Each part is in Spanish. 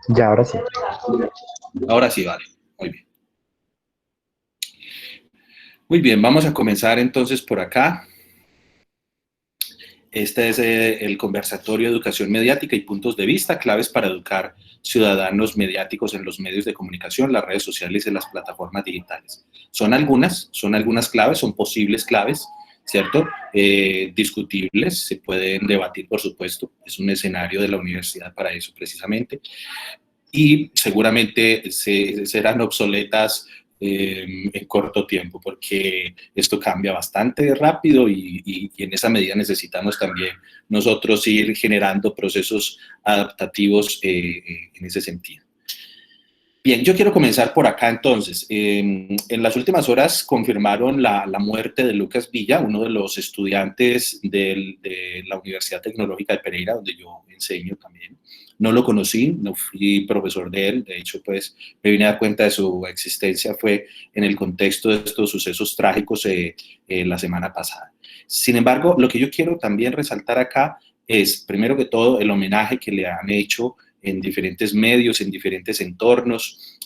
Ya, ahora sí. Ahora sí, vale. Muy bien. Muy bien, vamos a comenzar entonces por acá. Este es el conversatorio de educación mediática y puntos de vista, claves para educar ciudadanos mediáticos en los medios de comunicación, las redes sociales y las plataformas digitales. Son algunas claves, son posibles claves, ¿cierto? Discutibles, se pueden debatir, por supuesto, es un escenario de la universidad para eso precisamente, y seguramente serán obsoletas en corto tiempo, porque esto cambia bastante rápido y en esa medida necesitamos también nosotros ir generando procesos adaptativos en ese sentido. Bien, yo quiero comenzar por acá entonces. En las últimas horas confirmaron la muerte de Lucas Villa, uno de los estudiantes de la Universidad Tecnológica de Pereira, donde yo enseño también. No lo conocí, no fui profesor de él, de hecho, pues me vine a dar cuenta de su existencia fue en el contexto de estos sucesos trágicos la semana pasada. Sin embargo, lo que yo quiero también resaltar acá es, primero que todo, el homenaje que le han hecho en diferentes medios, en diferentes entornos.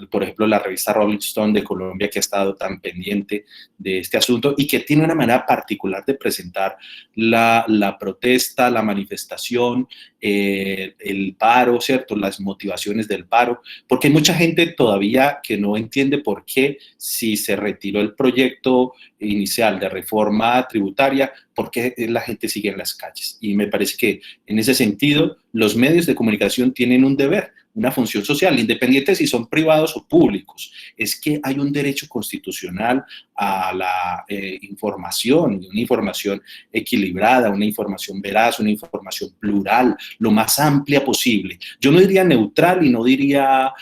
Por ejemplo, la revista Rolling Stone de Colombia, que ha estado tan pendiente de este asunto y que tiene una manera particular de presentar la protesta, la manifestación, el paro, ¿cierto? Las motivaciones del paro, porque hay mucha gente todavía que no entiende por qué, si se retiró el proyecto inicial de reforma tributaria, por qué la gente sigue en las calles. Y me parece que en ese sentido los medios de comunicación tienen un deber, una función social, independiente si son privados o públicos. Es que hay un derecho constitucional a la información, una información equilibrada, una información veraz, una información plural, lo más amplia posible. Yo no diría neutral y no diría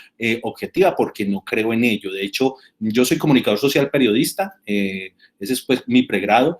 objetiva, porque no creo en ello. De hecho, yo soy comunicador social periodista, ese es pues mi pregrado.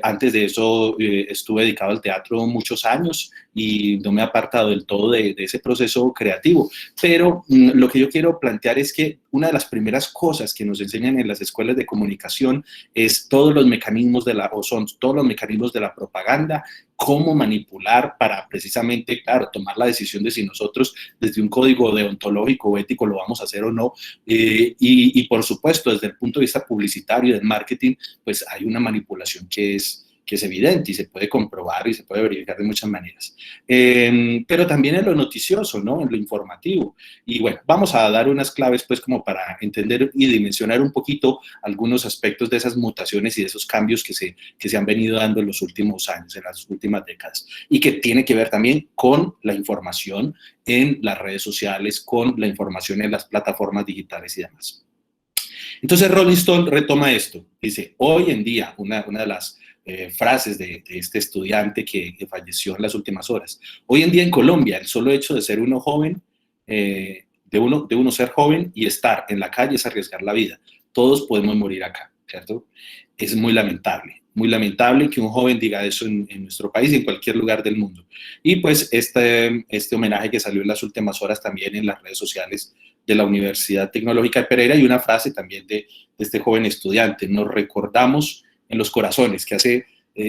Antes de eso estuve dedicado al teatro muchos años y no me he apartado del todo de ese proceso creativo. Pero lo que yo quiero plantear es que una de las primeras cosas que nos enseñan en las escuelas de comunicación es todos los mecanismos son todos los mecanismos de la propaganda, cómo manipular para precisamente, claro, tomar la decisión de si nosotros desde un código deontológico o ético lo vamos a hacer o no. Y por supuesto, desde el punto de vista publicitario y del marketing, pues hay una manipulación que es evidente y se puede comprobar y se puede verificar de muchas maneras. Pero también en lo noticioso, ¿no? En lo informativo. Y bueno, vamos a dar unas claves pues como para entender y dimensionar un poquito algunos aspectos de esas mutaciones y de esos cambios que se han venido dando en los últimos años, en las últimas décadas, y que tiene que ver también con la información en las redes sociales, con la información en las plataformas digitales y demás. Entonces Rolling Stone retoma esto, dice, hoy en día, una de las frases de este estudiante que falleció en las últimas horas, hoy en día en Colombia, el solo hecho de ser uno joven, de uno ser joven y estar en la calle es arriesgar la vida. Todos podemos morir acá, ¿cierto? Es muy lamentable que un joven diga eso en nuestro país y en cualquier lugar del mundo. Y pues este homenaje que salió en las últimas horas también en las redes sociales de la Universidad Tecnológica de Pereira y una frase también de este joven estudiante, nos recordamos en los corazones, que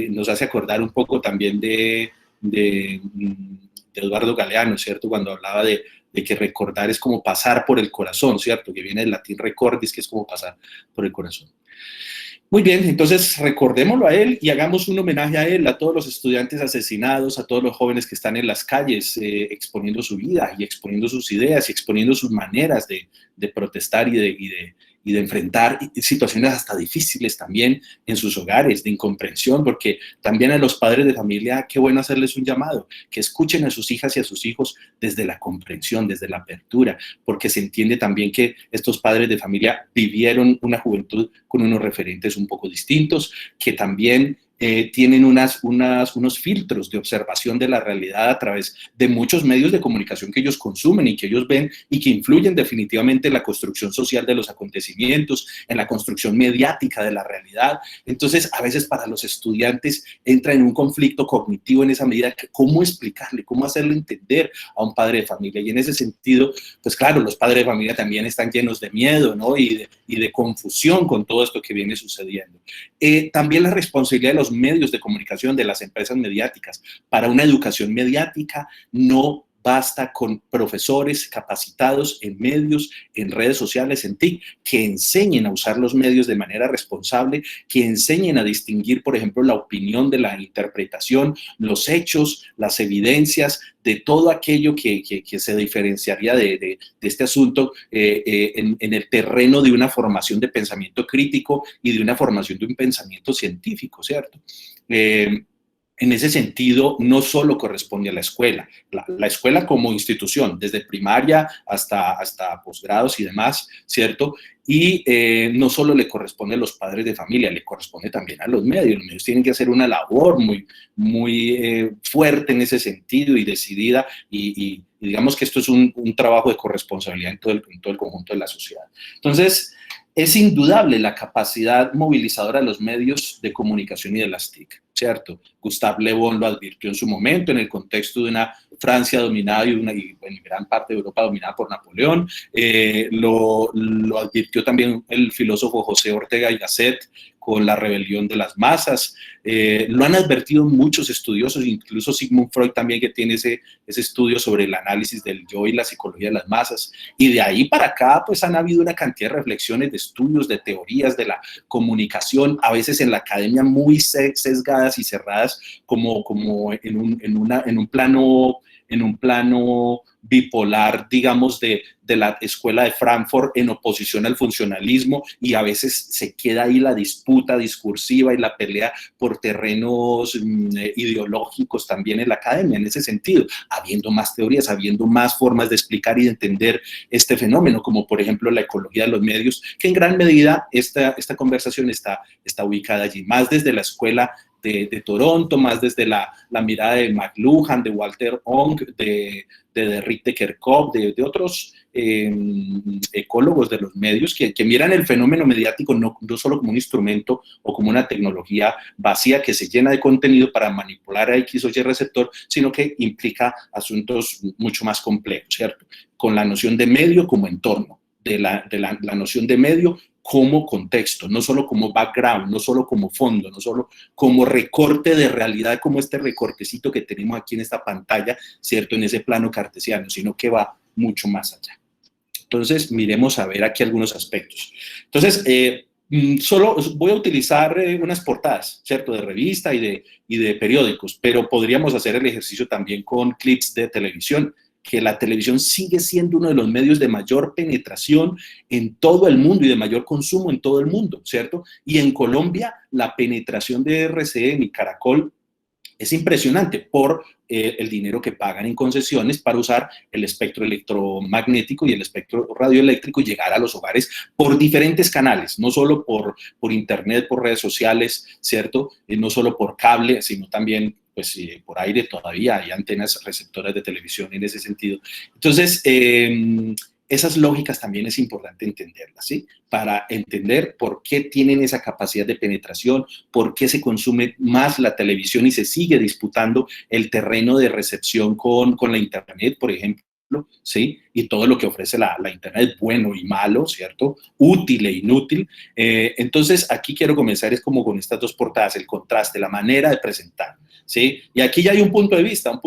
nos hace acordar un poco también de Eduardo Galeano, ¿cierto? Cuando hablaba de que recordar es como pasar por el corazón, ¿cierto? Que viene del latín recordis, que es como pasar por el corazón. Muy bien, entonces recordémoslo a él y hagamos un homenaje a él, a todos los estudiantes asesinados, a todos los jóvenes que están en las calles exponiendo su vida y exponiendo sus ideas y exponiendo sus maneras de protestar y de enfrentar situaciones hasta difíciles también en sus hogares, de incomprensión, porque también a los padres de familia, qué bueno hacerles un llamado, que escuchen a sus hijas y a sus hijos desde la comprensión, desde la apertura, porque se entiende también que estos padres de familia vivieron una juventud con unos referentes un poco distintos, que también tienen unos filtros de observación de la realidad a través de muchos medios de comunicación que ellos consumen y que ellos ven y que influyen definitivamente en la construcción social de los acontecimientos, en la construcción mediática de la realidad. Entonces, a veces para los estudiantes entra en un conflicto cognitivo en esa medida que cómo explicarle, cómo hacerle entender a un padre de familia. Y en ese sentido, pues claro, los padres de familia también están llenos de miedo, ¿no? y de confusión con todo esto que viene sucediendo. También la responsabilidad de los medios de comunicación, de las empresas mediáticas, para una educación mediática no basta con profesores capacitados en medios, en redes sociales, en TIC, que enseñen a usar los medios de manera responsable, que enseñen a distinguir, por ejemplo, la opinión de la interpretación, los hechos, las evidencias, de todo aquello que se diferenciaría de este asunto en el terreno de una formación de pensamiento crítico y de una formación de un pensamiento científico, ¿cierto? En ese sentido, no solo corresponde a la escuela. La escuela como institución, desde primaria hasta posgrados y demás, ¿cierto? Y no solo le corresponde a los padres de familia, le corresponde también a los medios. Los medios tienen que hacer una labor muy fuerte en ese sentido y decidida, y digamos que esto es un trabajo de corresponsabilidad en todo el conjunto de la sociedad. Entonces, es indudable la capacidad movilizadora de los medios de comunicación y de las TIC, ¿cierto? Gustave Le Bon lo advirtió en su momento en el contexto de una Francia dominada y en gran parte de Europa dominada por Napoleón. Lo advirtió también el filósofo José Ortega y Gasset con la rebelión de las masas. Lo han advertido muchos estudiosos, incluso Sigmund Freud también, que tiene ese estudio sobre el análisis del yo y la psicología de las masas. Y de ahí para acá, pues han habido una cantidad de reflexiones, de estudios, de teorías de la comunicación, a veces en la academia muy sesgadas y cerradas, como en un plano bipolar, digamos, de la escuela de Frankfurt en oposición al funcionalismo, y a veces se queda ahí la disputa discursiva y la pelea por terrenos ideológicos también en la academia, en ese sentido, habiendo más teorías, habiendo más formas de explicar y de entender este fenómeno, como por ejemplo la ecología de los medios, que en gran medida esta conversación está ubicada allí, más desde la escuela de Toronto, más desde la mirada de McLuhan, de Walter Ong, de Derrick de Kerkhoff, de otros ecólogos de los medios que miran el fenómeno mediático no solo como un instrumento o como una tecnología vacía que se llena de contenido para manipular a X o Y receptor, sino que implica asuntos mucho más complejos, ¿cierto? Con la noción de medio como entorno, de la noción de medio como contexto, no solo como background, no solo como fondo, no solo como recorte de realidad, como este recortecito que tenemos aquí en esta pantalla, ¿cierto? En ese plano cartesiano, sino que va mucho más allá. Entonces, miremos a ver aquí algunos aspectos. Entonces, solo voy a utilizar unas portadas, ¿cierto? De revista y de periódicos, pero podríamos hacer el ejercicio también con clips de televisión, que la televisión sigue siendo uno de los medios de mayor penetración en todo el mundo y de mayor consumo en todo el mundo, ¿cierto? Y en Colombia, la penetración de RCN y Caracol es impresionante por el dinero que pagan en concesiones para usar el espectro electromagnético y el espectro radioeléctrico y llegar a los hogares por diferentes canales, no solo por internet, por redes sociales, ¿cierto? No solo por cable, sino también pues por aire. Todavía hay antenas receptoras de televisión en ese sentido. Entonces, esas lógicas también es importante entenderlas, ¿sí? Para entender por qué tienen esa capacidad de penetración, por qué se consume más la televisión y se sigue disputando el terreno de recepción con la Internet, por ejemplo, ¿sí? Y todo lo que ofrece la Internet, bueno y malo, ¿cierto? Útil e inútil. Entonces, aquí quiero comenzar es como con estas dos portadas, el contraste, la manera de presentar, ¿sí? Y aquí ya hay un punto de vista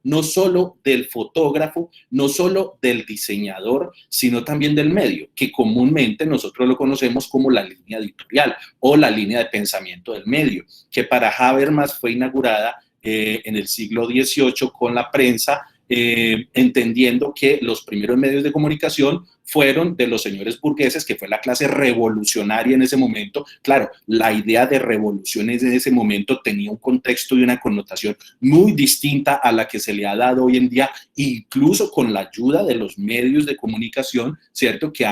no solo del fotógrafo, no solo del diseñador, sino también del medio, que comúnmente nosotros lo conocemos como la línea editorial o la línea de pensamiento del medio, que para Habermas fue inaugurada en el siglo XVIII con la prensa, entendiendo que los primeros medios de comunicación fueron de los señores burgueses, que fue la clase revolucionaria en ese momento. Claro, la idea de revolución en ese momento tenía un contexto y una connotación muy distinta a la que se le ha dado hoy en día, incluso con la ayuda de los medios de comunicación, ¿cierto? Que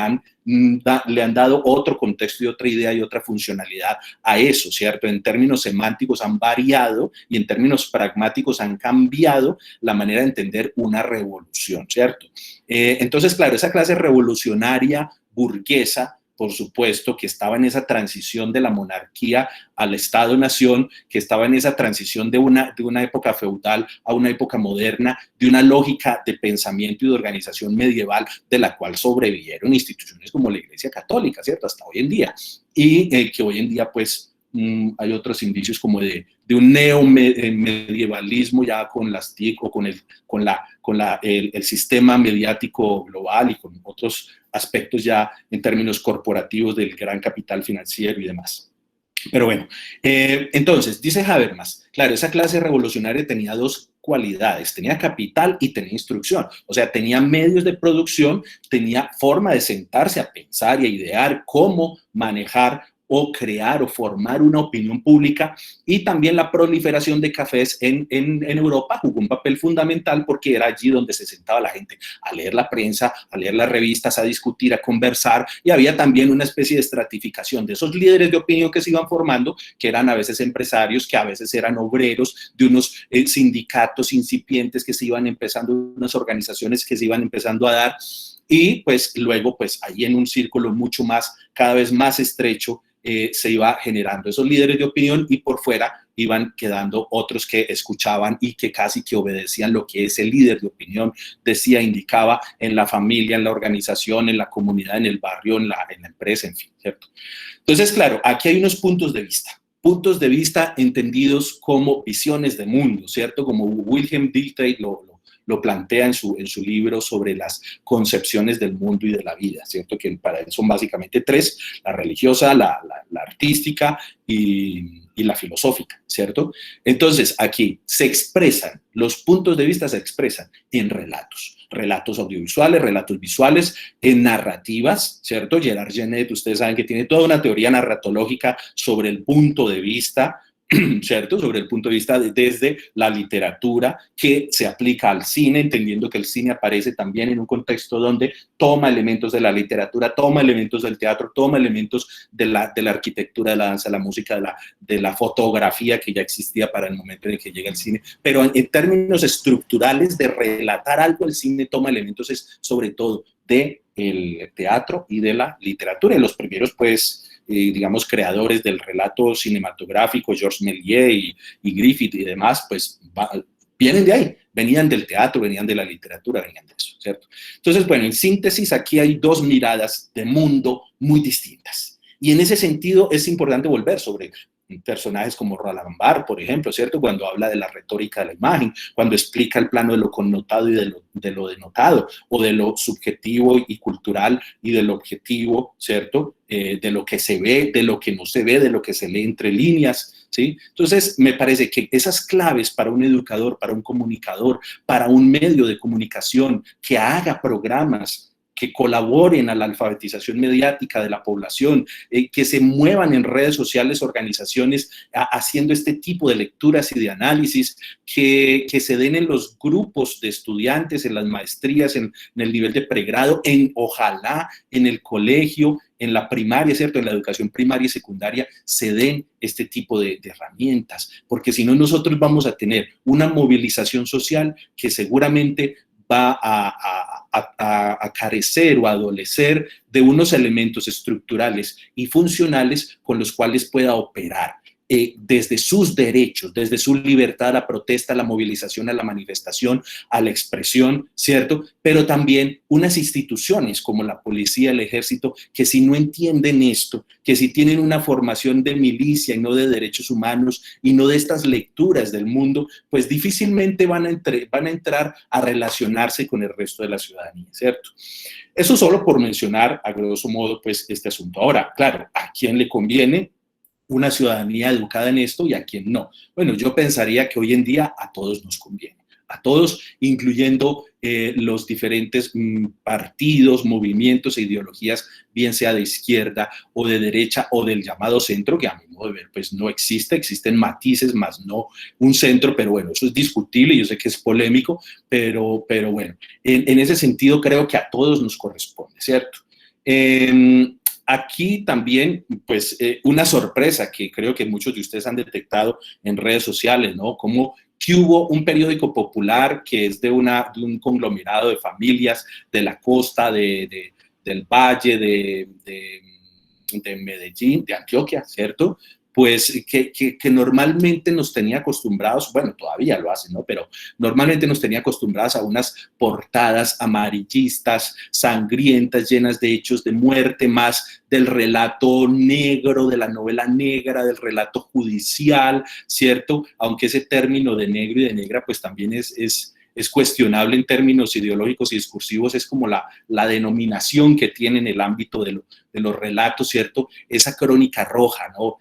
le han dado otro contexto y otra idea y otra funcionalidad a eso, ¿cierto? En términos semánticos han variado y en términos pragmáticos han cambiado la manera de entender una revolución, ¿cierto? Entonces, claro, esa clase revolucionaria burguesa, por supuesto, que estaba en esa transición de la monarquía al Estado-nación, que estaba en esa transición de una época feudal a una época moderna, de una lógica de pensamiento y de organización medieval de la cual sobrevivieron instituciones como la Iglesia Católica, ¿cierto? Hasta hoy en día. Y que hoy en día, pues, hay otros indicios como de de un neomedievalismo ya con las TIC o con el sistema mediático global y con otros aspectos ya en términos corporativos del gran capital financiero y demás. Pero bueno, entonces, dice Habermas, claro, esa clase revolucionaria tenía dos cualidades, tenía capital y tenía instrucción, o sea, tenía medios de producción, tenía forma de sentarse a pensar y a idear cómo manejar o crear o formar una opinión pública, y también la proliferación de cafés en Europa jugó un papel fundamental porque era allí donde se sentaba la gente a leer la prensa, a leer las revistas, a discutir, a conversar, y había también una especie de estratificación de esos líderes de opinión que se iban formando, que eran a veces empresarios, que a veces eran obreros, de unos sindicatos incipientes que se iban empezando, unas organizaciones que se iban empezando a dar, y pues luego pues ahí en un círculo mucho más, cada vez más estrecho, se iba generando esos líderes de opinión, y por fuera iban quedando otros que escuchaban y que casi que obedecían lo que ese líder de opinión decía, indicaba en la familia, en la organización, en la comunidad, en el barrio, en la empresa, en fin, ¿cierto? Entonces, claro, aquí hay unos puntos de vista entendidos como visiones de mundo, ¿cierto? Como Wilhelm Dilthey lo plantea en su libro sobre las concepciones del mundo y de la vida, ¿cierto? Que para él son básicamente tres: la religiosa, la artística y la filosófica, ¿cierto? Entonces, aquí se expresan, los puntos de vista se expresan en relatos audiovisuales, relatos visuales, en narrativas, ¿cierto? Gerard Genet, ustedes saben que tiene toda una teoría narratológica sobre el punto de vista, ¿cierto? Sobre el punto de vista desde la literatura, que se aplica al cine, entendiendo que el cine aparece también en un contexto donde toma elementos de la literatura, toma elementos del teatro, toma elementos de la arquitectura, de la danza, de la música, de la fotografía que ya existía para el momento en que llega el cine, pero en términos estructurales de relatar algo, el cine toma elementos sobre todo del teatro y de la literatura, y los primeros pues digamos, creadores del relato cinematográfico, Georges Méliès y Griffith y demás, pues vienen de ahí, venían del teatro, venían de la literatura, venían de eso, ¿cierto? Entonces, bueno, en síntesis, aquí hay dos miradas de mundo muy distintas. Y en ese sentido es importante volver sobre personajes como Roland Barthes, por ejemplo, ¿cierto? Cuando habla de la retórica de la imagen, cuando explica el plano de lo connotado y de lo denotado, o de lo subjetivo y cultural y de lo objetivo, ¿cierto? De lo que se ve, de lo que no se ve, de lo que se lee entre líneas, ¿sí? Entonces, me parece que esas claves para un educador, para un comunicador, para un medio de comunicación que haga programas que colaboren a la alfabetización mediática de la población, que se muevan en redes sociales organizaciones haciendo este tipo de lecturas y de análisis, que se den en los grupos de estudiantes, en las maestrías, en el nivel de pregrado, ojalá en el colegio, en la primaria, ¿cierto? En la educación primaria y secundaria se den este tipo de herramientas, porque si no nosotros vamos a tener una movilización social que seguramente va a carecer o a adolecer de unos elementos estructurales y funcionales con los cuales pueda operar desde sus derechos, desde su libertad a la protesta, a la movilización, a la manifestación, a la expresión, ¿cierto? Pero también unas instituciones como la policía, el ejército, que si no entienden esto, que si tienen una formación de milicia y no de derechos humanos y no de estas lecturas del mundo, pues difícilmente van a entrar a relacionarse con el resto de la ciudadanía, ¿cierto? Eso solo por mencionar, a grosso modo, pues este asunto. Ahora, claro, ¿a quién le conviene una ciudadanía educada en esto y a quién no? Bueno, yo pensaría que hoy en día a todos nos conviene, a todos, incluyendo los diferentes partidos, movimientos e ideologías, bien sea de izquierda o de derecha o del llamado centro, que a mi modo de ver pues no existe, existen matices, más no un centro, pero bueno, eso es discutible, yo sé que es polémico, pero bueno, en ese sentido creo que a todos nos corresponde, ¿cierto? Aquí también, pues, una sorpresa que creo que muchos de ustedes han detectado en redes sociales, ¿no? Como que hubo un periódico popular que es de un conglomerado de familias de la costa, del valle, de Medellín, de Antioquia, ¿cierto? pues que normalmente nos tenía acostumbrados, bueno, todavía lo hace, ¿no? Pero normalmente nos tenía acostumbrados a unas portadas amarillistas, sangrientas, llenas de hechos de muerte, más del relato negro, de la novela negra, del relato judicial, ¿cierto? Aunque ese término de negro y de negra, pues también es cuestionable en términos ideológicos y discursivos, es como la denominación que tiene en el ámbito de los relatos, ¿cierto? Esa crónica roja, ¿no?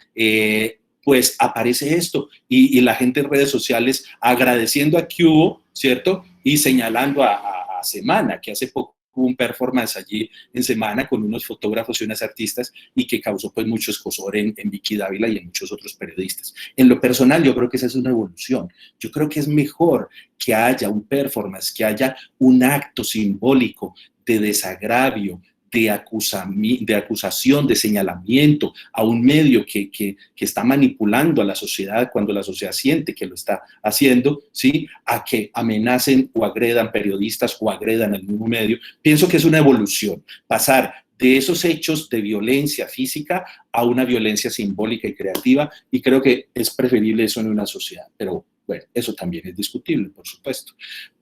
Pues aparece esto y la gente en redes sociales agradeciendo a Cubo, ¿cierto? Y señalando a Semana, que hace poco hubo un performance allí en Semana con unos fotógrafos y unas artistas y que causó pues mucho escozor en Vicky Dávila y en muchos otros periodistas. En lo personal yo creo que esa es una evolución. Yo creo que es mejor que haya un performance, que haya un acto simbólico de desagravio, de acusación, de señalamiento a un medio que está manipulando a la sociedad cuando la sociedad siente que lo está haciendo, ¿sí? A que amenacen o agredan periodistas o agredan al mismo medio. Pienso que es una evolución, pasar de esos hechos de violencia física a una violencia simbólica y creativa, y creo que es preferible eso en una sociedad, pero bueno, eso también es discutible, por supuesto.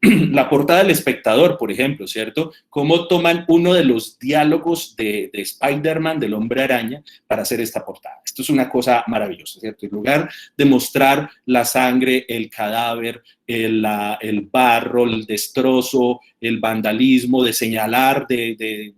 La portada del Espectador, por ejemplo, ¿cierto? Cómo toman uno de los diálogos de Spider-Man, del Hombre Araña, para hacer esta portada. Esto es una cosa maravillosa, ¿cierto? En lugar de mostrar la sangre, el cadáver, el barro, el destrozo, el vandalismo, de señalar, de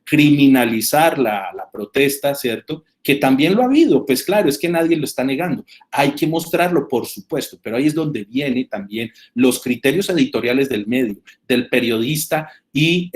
criminalizar la protesta, ¿cierto? Que también lo ha habido, pues claro, es que nadie lo está negando. Hay que mostrarlo, por supuesto, pero ahí es donde vienen también los criterios editoriales del medio, del periodista y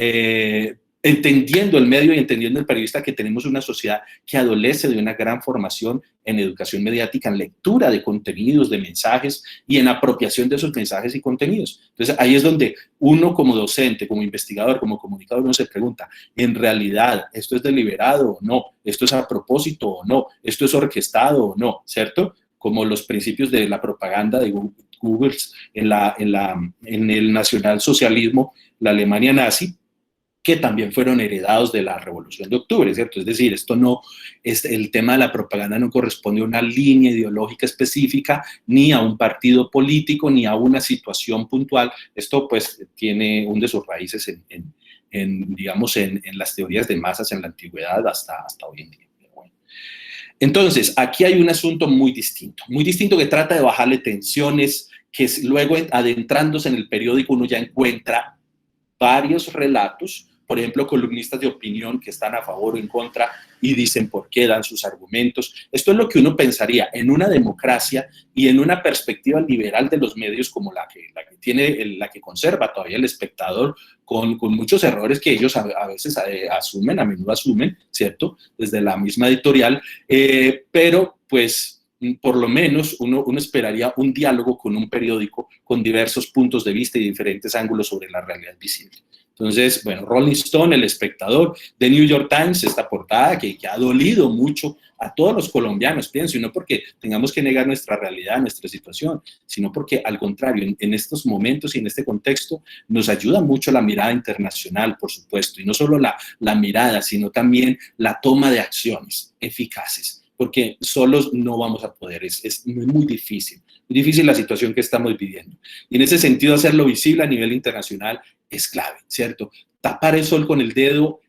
entendiendo el medio y entendiendo el periodista que tenemos una sociedad que adolece de una gran formación en educación mediática, en lectura de contenidos, de mensajes y en apropiación de esos mensajes y contenidos. Entonces ahí es donde uno como docente, como investigador, como comunicador, uno se pregunta, ¿en realidad esto es deliberado o no? ¿Esto es a propósito o no? ¿Esto es orquestado o no? ¿Cierto? Como los principios de la propaganda de Google en el nacionalsocialismo, la Alemania nazi, que también fueron heredados de la Revolución de Octubre, ¿cierto? Es decir, esto no, el tema de la propaganda no corresponde a una línea ideológica específica, ni a un partido político, ni a una situación puntual. Esto, pues, tiene de sus raíces digamos, en las teorías de masas en la antigüedad hasta hoy en día. Bueno. Entonces, aquí hay un asunto muy distinto que trata de bajarle tensiones, que luego, adentrándose en el periódico, uno ya encuentra varios relatos, por ejemplo, columnistas de opinión que están a favor o en contra y dicen por qué, dan sus argumentos. Esto es lo que uno pensaría en una democracia y en una perspectiva liberal de los medios como la que conserva todavía el Espectador, con muchos errores que ellos a veces asumen, a menudo asumen, ¿cierto? Desde la misma editorial, pero pues por lo menos uno esperaría un diálogo con un periódico con diversos puntos de vista y diferentes ángulos sobre la realidad visible. Entonces, bueno, Rolling Stone, El Espectador, The New York Times, esta portada que ha dolido mucho a todos los colombianos, pienso, y no porque tengamos que negar nuestra realidad, nuestra situación, sino porque al contrario, en estos momentos y en este contexto nos ayuda mucho la mirada internacional, por supuesto, y no solo la mirada, sino también la toma de acciones eficaces, porque solos no vamos a poder, es muy difícil la situación que estamos viviendo. Y en ese sentido, hacerlo visible a nivel internacional es clave, ¿cierto? Tapar el sol con el dedo,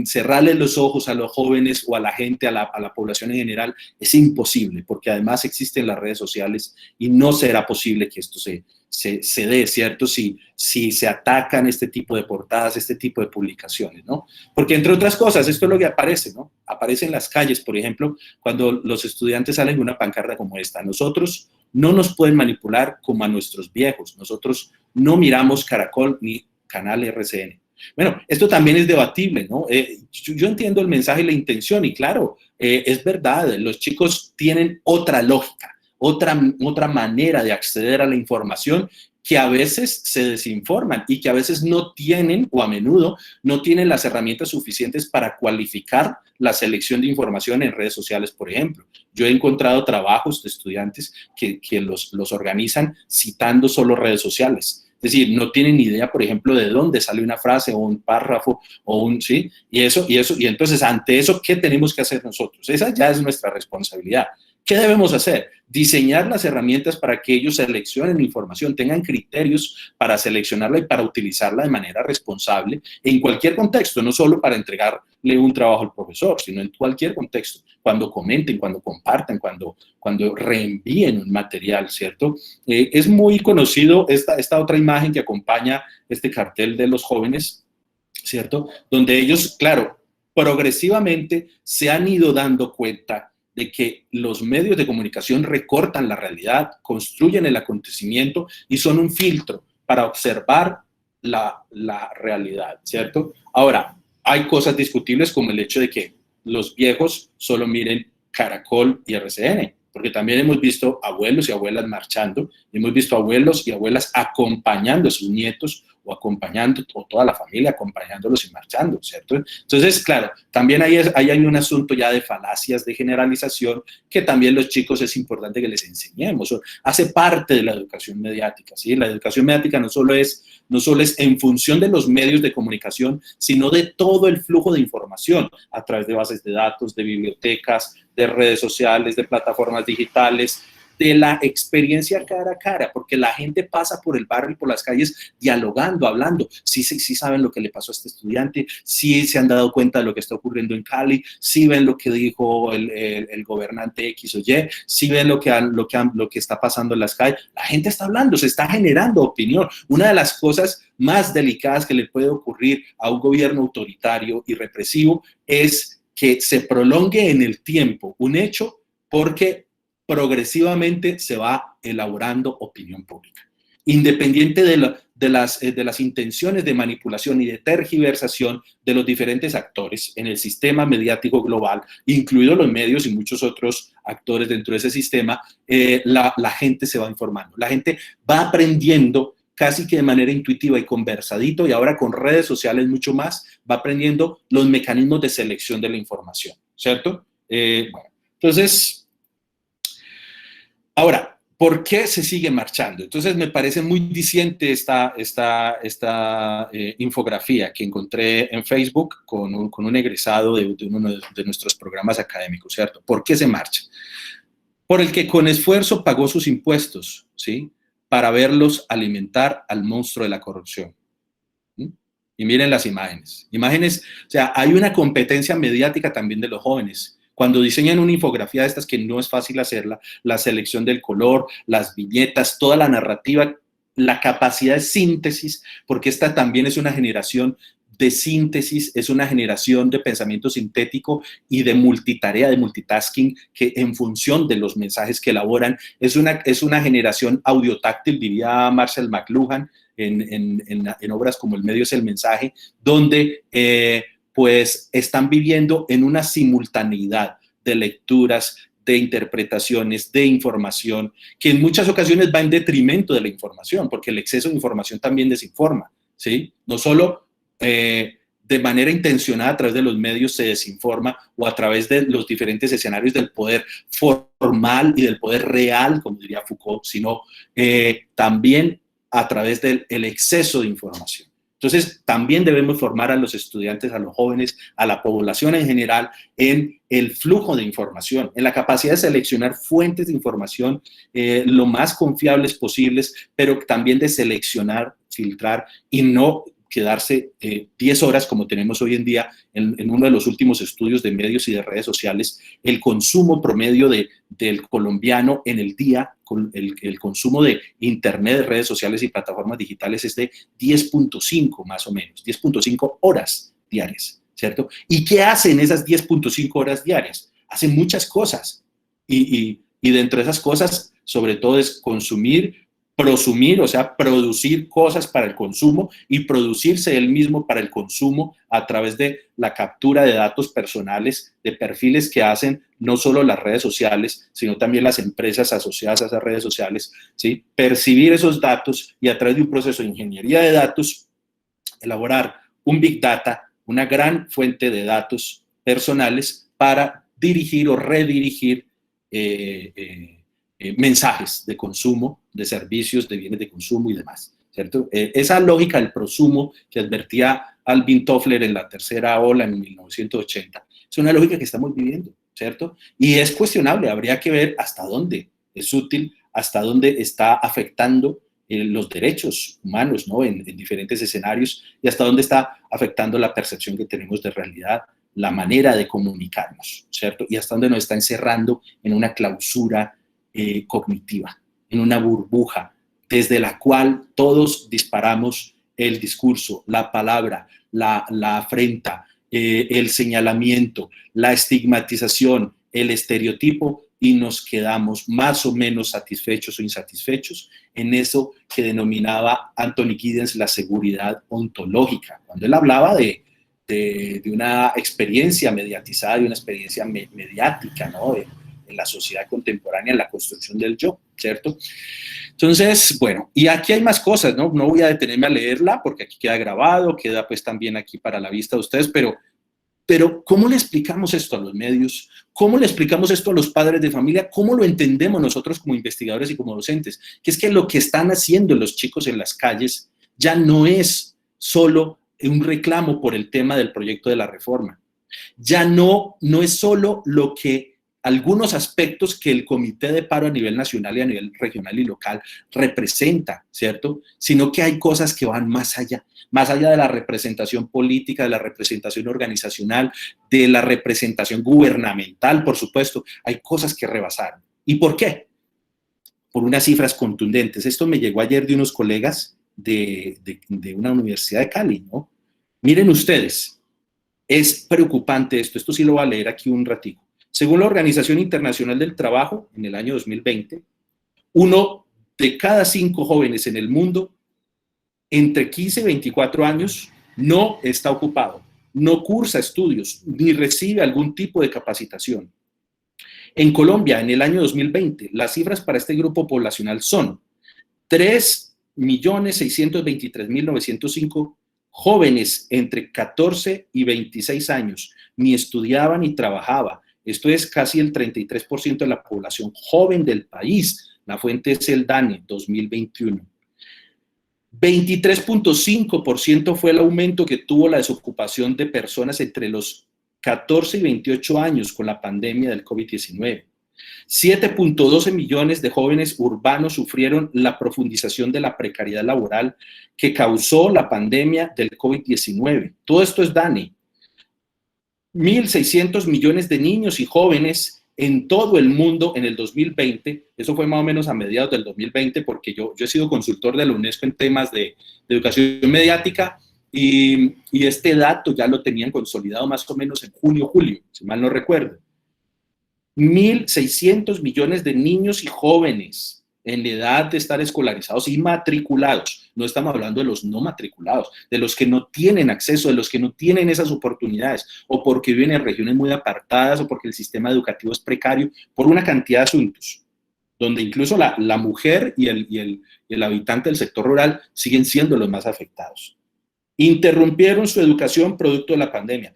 cerrarle los ojos a los jóvenes o a la gente, a la población en general, es imposible, porque además existen las redes sociales y no será posible que esto se dé, ¿cierto? Si se atacan este tipo de portadas, este tipo de publicaciones, ¿no? Porque entre otras cosas, esto es lo que aparece, ¿no? Aparece en las calles, por ejemplo, cuando los estudiantes salen con una pancarta como esta. Nosotros no nos pueden manipular como a nuestros viejos. Nosotros no miramos Caracol ni Canal RCN. Bueno, esto también es debatible, ¿no? Yo entiendo el mensaje y la intención y claro, es verdad, los chicos tienen otra lógica, otra manera de acceder a la información que a veces se desinforman y que a veces no tienen, o a menudo, no tienen las herramientas suficientes para cualificar la selección de información en redes sociales, por ejemplo. Yo he encontrado trabajos de estudiantes que los organizan citando solo redes sociales. Es decir, no tienen ni idea, por ejemplo, de dónde sale una frase o un párrafo o un, ¿sí? Y entonces ante eso, ¿qué tenemos que hacer nosotros? Esa ya es nuestra responsabilidad. ¿Qué debemos hacer? Diseñar las herramientas para que ellos seleccionen información, tengan criterios para seleccionarla y para utilizarla de manera responsable en cualquier contexto, no solo para entregarle un trabajo al profesor, sino en cualquier contexto, cuando comenten, cuando compartan, cuando reenvíen un material, ¿cierto? Es muy conocido esta otra imagen que acompaña este cartel de los jóvenes, ¿cierto? Donde ellos, claro, progresivamente se han ido dando cuenta de que los medios de comunicación recortan la realidad, construyen el acontecimiento y son un filtro para observar la realidad, ¿cierto? Ahora, hay cosas discutibles como el hecho de que los viejos solo miren Caracol y RCN, porque también hemos visto abuelos y abuelas marchando, hemos visto abuelos y abuelas acompañando a sus nietos o acompañando, o toda la familia acompañándolos y marchando, ¿cierto? Entonces, claro, también ahí hay un asunto ya de falacias de generalización que también los chicos es importante que les enseñemos, hace parte de la educación mediática, ¿sí? La educación mediática no solo es en función de los medios de comunicación, sino de todo el flujo de información a través de bases de datos, de bibliotecas, de redes sociales, de plataformas digitales, de la experiencia cara a cara, porque la gente pasa por el barrio y por las calles dialogando, hablando. Sí saben lo que le pasó a este estudiante, sí se han dado cuenta de lo que está ocurriendo en Cali, sí ven lo que dijo el gobernante X o Y, sí ven lo que está pasando en las calles. La gente está hablando, se está generando opinión. Una de las cosas más delicadas que le puede ocurrir a un gobierno autoritario y represivo es que se prolongue en el tiempo un hecho porque progresivamente se va elaborando opinión pública. Independiente de las intenciones de manipulación y de tergiversación de los diferentes actores en el sistema mediático global, incluidos los medios y muchos otros actores dentro de ese sistema, la gente se va informando. La gente va aprendiendo casi que de manera intuitiva y conversadito, y ahora con redes sociales mucho más, va aprendiendo los mecanismos de selección de la información, ¿cierto? Bueno, entonces, ahora, ¿por qué se sigue marchando? Entonces, me parece muy diciente esta infografía que encontré en Facebook con un egresado de uno de nuestros programas académicos, ¿cierto? ¿Por qué se marcha? Por el que con esfuerzo pagó sus impuestos, ¿sí? Para verlos alimentar al monstruo de la corrupción. ¿Sí? Y miren las imágenes. Imágenes, o sea, hay una competencia mediática también de los jóvenes. Cuando diseñan una infografía de estas, que no es fácil hacerla, la selección del color, las viñetas, toda la narrativa, la capacidad de síntesis, porque esta también es una generación de síntesis, es una generación de pensamiento sintético y de multitarea, de multitasking, que en función de los mensajes que elaboran, es una generación audiotáctil, diría Marshall McLuhan, en obras como El medio es el mensaje, donde pues están viviendo en una simultaneidad de lecturas, de interpretaciones, de información, que en muchas ocasiones va en detrimento de la información, porque el exceso de información también desinforma, ¿sí? No solo de manera intencionada a través de los medios se desinforma o a través de los diferentes escenarios del poder formal y del poder real, como diría Foucault, sino también a través del exceso de información. Entonces, también debemos formar a los estudiantes, a los jóvenes, a la población en general, en el flujo de información, en la capacidad de seleccionar fuentes de información lo más confiables posibles, pero también de seleccionar, filtrar y no quedarse 10 horas, como tenemos hoy en día en uno de los últimos estudios de medios y de redes sociales. El consumo promedio del colombiano en el día, el consumo de internet, de redes sociales y plataformas digitales es de 10.5 más o menos, 10.5 horas diarias, ¿cierto? ¿Y qué hacen esas 10.5 horas diarias? Hacen muchas cosas y dentro de esas cosas, sobre todo es consumir, prosumir, o sea, producir cosas para el consumo y producirse él mismo para el consumo a través de la captura de datos personales, de perfiles que hacen no solo las redes sociales, sino también las empresas asociadas a esas redes sociales, ¿sí? Percibir esos datos y a través de un proceso de ingeniería de datos, elaborar un Big Data, una gran fuente de datos personales para dirigir o redirigir mensajes de consumo, de servicios, de bienes de consumo y demás. ¿cierto? Esa lógica del prosumo que advertía Alvin Toffler en la tercera ola en 1980, es una lógica que estamos viviendo, ¿cierto? Y es cuestionable, habría que ver hasta dónde es útil, hasta dónde está afectando los derechos humanos, ¿no? En diferentes escenarios, y hasta dónde está afectando la percepción que tenemos de realidad, la manera de comunicarnos, ¿cierto? Y hasta dónde nos está encerrando en una clausura cognitiva, en una burbuja desde la cual todos disparamos el discurso, la palabra, la afrenta, el señalamiento, la estigmatización, el estereotipo, y nos quedamos más o menos satisfechos o insatisfechos en eso que denominaba Anthony Giddens la seguridad ontológica, cuando él hablaba de una experiencia mediatizada, de una experiencia mediática, ¿no? En la sociedad contemporánea, en la construcción del yo, ¿cierto? Entonces, bueno, y aquí hay más cosas, ¿no? No voy a detenerme a leerla porque aquí queda grabado, queda pues también aquí para la vista de ustedes, pero ¿cómo le explicamos esto a los medios? ¿Cómo le explicamos esto a los padres de familia? ¿Cómo lo entendemos nosotros como investigadores y como docentes? Que es que lo que están haciendo los chicos en las calles ya no es solo un reclamo por el tema del proyecto de la reforma. Ya no es solo lo que algunos aspectos que el Comité de Paro a nivel nacional y a nivel regional y local representa, ¿cierto? Sino que hay cosas que van más allá de la representación política, de la representación organizacional, de la representación gubernamental, por supuesto. Hay cosas que rebasaron. ¿Y por qué? Por unas cifras contundentes. Esto me llegó ayer de unos colegas de una universidad de Cali, ¿no? Miren ustedes, es preocupante esto sí lo voy a leer aquí un ratico. Según la Organización Internacional del Trabajo, en el año 2020, 1 de cada 5 jóvenes en el mundo entre 15 y 24 años no está ocupado, no cursa estudios, ni recibe algún tipo de capacitación. En Colombia, en el año 2020, las cifras para este grupo poblacional son 3.623.905 jóvenes entre 14 y 26 años, ni estudiaba ni trabajaba. Esto es casi el 33% de la población joven del país. La fuente es el DANE 2021. 23.5% fue el aumento que tuvo la desocupación de personas entre los 14 y 28 años con la pandemia del COVID-19. 7.12 millones de jóvenes urbanos sufrieron la profundización de la precariedad laboral que causó la pandemia del COVID-19. Todo esto es DANE. 1.600 millones de niños y jóvenes en todo el mundo en el 2020, eso fue más o menos a mediados del 2020, porque yo he sido consultor de la UNESCO en temas de educación mediática, y este dato ya lo tenían consolidado más o menos en junio, julio, si mal no recuerdo. 1.600 millones de niños y jóvenes en la edad de estar escolarizados y matriculados. No estamos hablando de los no matriculados, de los que no tienen acceso, de los que no tienen esas oportunidades, o porque viven en regiones muy apartadas, o porque el sistema educativo es precario, por una cantidad de asuntos, donde incluso la mujer y el habitante del sector rural siguen siendo los más afectados. Interrumpieron su educación producto de la pandemia.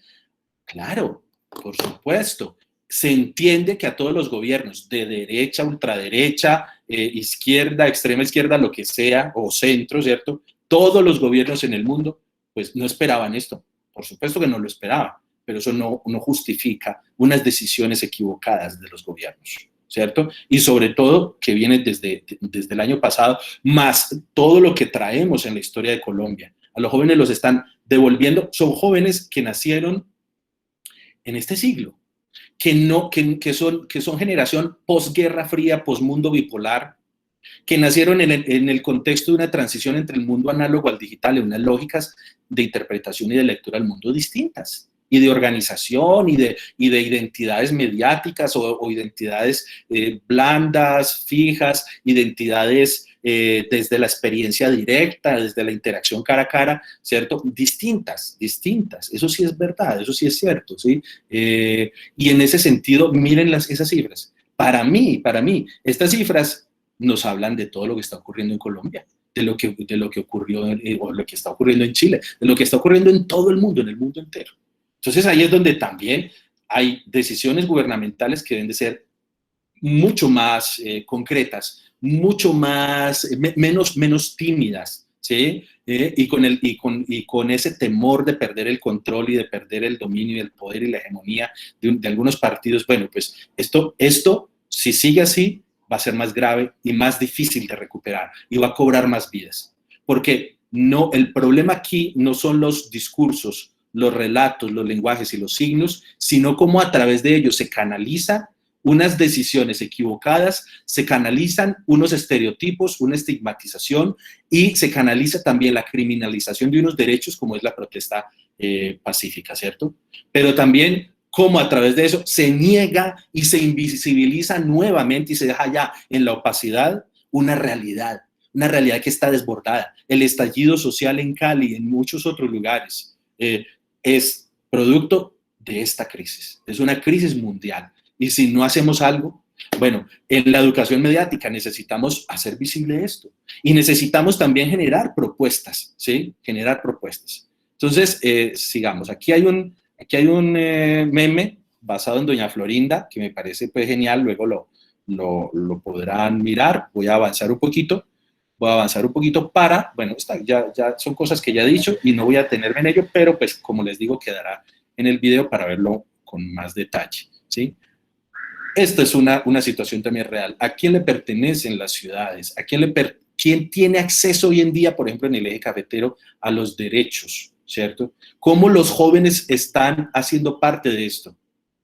Claro, por supuesto. Se entiende que a todos los gobiernos de derecha, ultraderecha, izquierda, extrema izquierda, lo que sea, o centro, ¿cierto? Todos los gobiernos en el mundo, pues no esperaban esto. Por supuesto que no lo esperaban, pero eso no justifica unas decisiones equivocadas de los gobiernos, ¿cierto? Y sobre todo que vienen desde el año pasado, más todo lo que traemos en la historia de Colombia. A los jóvenes los están devolviendo, son jóvenes que nacieron en este siglo, que son generación posguerra fría, posmundo bipolar, que nacieron en el contexto de una transición entre el mundo análogo al digital, en unas lógicas de interpretación y de lectura del mundo distintas, y de organización, y de identidades mediáticas o identidades blandas, fijas, identidades desde la experiencia directa, desde la interacción cara a cara, ¿cierto? Distintas. Eso sí es verdad, eso sí es cierto, ¿sí? Y en ese sentido, miren esas cifras. Para mí, estas cifras nos hablan de todo lo que está ocurriendo en Colombia, de lo que ocurrió o lo que está ocurriendo en Chile, de lo que está ocurriendo en todo el mundo, en el mundo entero. Entonces ahí es donde también hay decisiones gubernamentales que deben de ser mucho más concretas, mucho más, menos tímidas, ¿sí? Y con ese temor de perder el control y de perder el dominio y el poder y la hegemonía de algunos partidos, bueno, pues esto, si sigue así, va a ser más grave y más difícil de recuperar y va a cobrar más vidas. Porque no, el problema aquí no son los discursos, los relatos, los lenguajes y los signos, sino cómo a través de ellos se canalizan unas decisiones equivocadas, se canalizan unos estereotipos, una estigmatización y se canaliza también la criminalización de unos derechos como es la protesta pacífica, ¿cierto? Pero también cómo a través de eso se niega y se invisibiliza nuevamente y se deja ya en la opacidad una realidad que está desbordada. El estallido social en Cali y en muchos otros lugares es producto de esta crisis. Es una crisis mundial. Y si no hacemos algo, bueno, en la educación mediática necesitamos hacer visible esto. Y necesitamos también generar propuestas, ¿sí? Generar propuestas. Entonces, sigamos. Aquí hay un meme basado en Doña Florinda, que me parece pues genial, luego lo podrán mirar. Voy a avanzar un poquito. Para, bueno, ya son cosas que ya he dicho y no voy a detenerme en ello, pero pues como les digo, quedará en el video para verlo con más detalle, ¿sí? Esta es una situación también real. ¿A quién le pertenecen las ciudades? ¿Quién tiene acceso hoy en día, por ejemplo, en el eje cafetero, a los derechos, ¿cierto? ¿Cómo los jóvenes están haciendo parte de esto,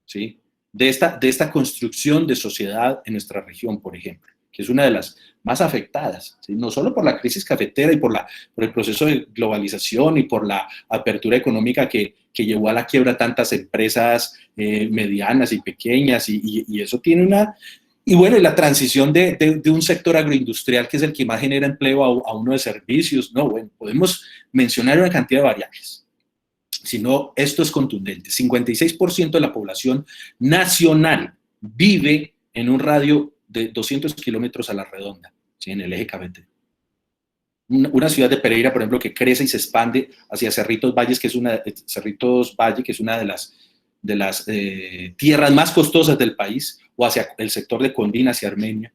¿sí? De esta construcción de sociedad en nuestra región, por ejemplo, que es una de las más afectadas, ¿sí? No solo por la crisis cafetera y por el proceso de globalización y por la apertura económica que llevó a la quiebra tantas empresas medianas y pequeñas, y eso tiene y bueno, y la transición de un sector agroindustrial que es el que más genera empleo a uno de servicios, no, bueno, podemos mencionar una cantidad de variables. Si no, esto es contundente. 56% de la población nacional vive en un radio de 200 kilómetros a la redonda, ¿sí? En el eje cafetero. Una ciudad de Pereira, por ejemplo, que crece y se expande hacia Cerritos Valle, que es una de las tierras más costosas del país, o hacia el sector de Condina, hacia Armenia,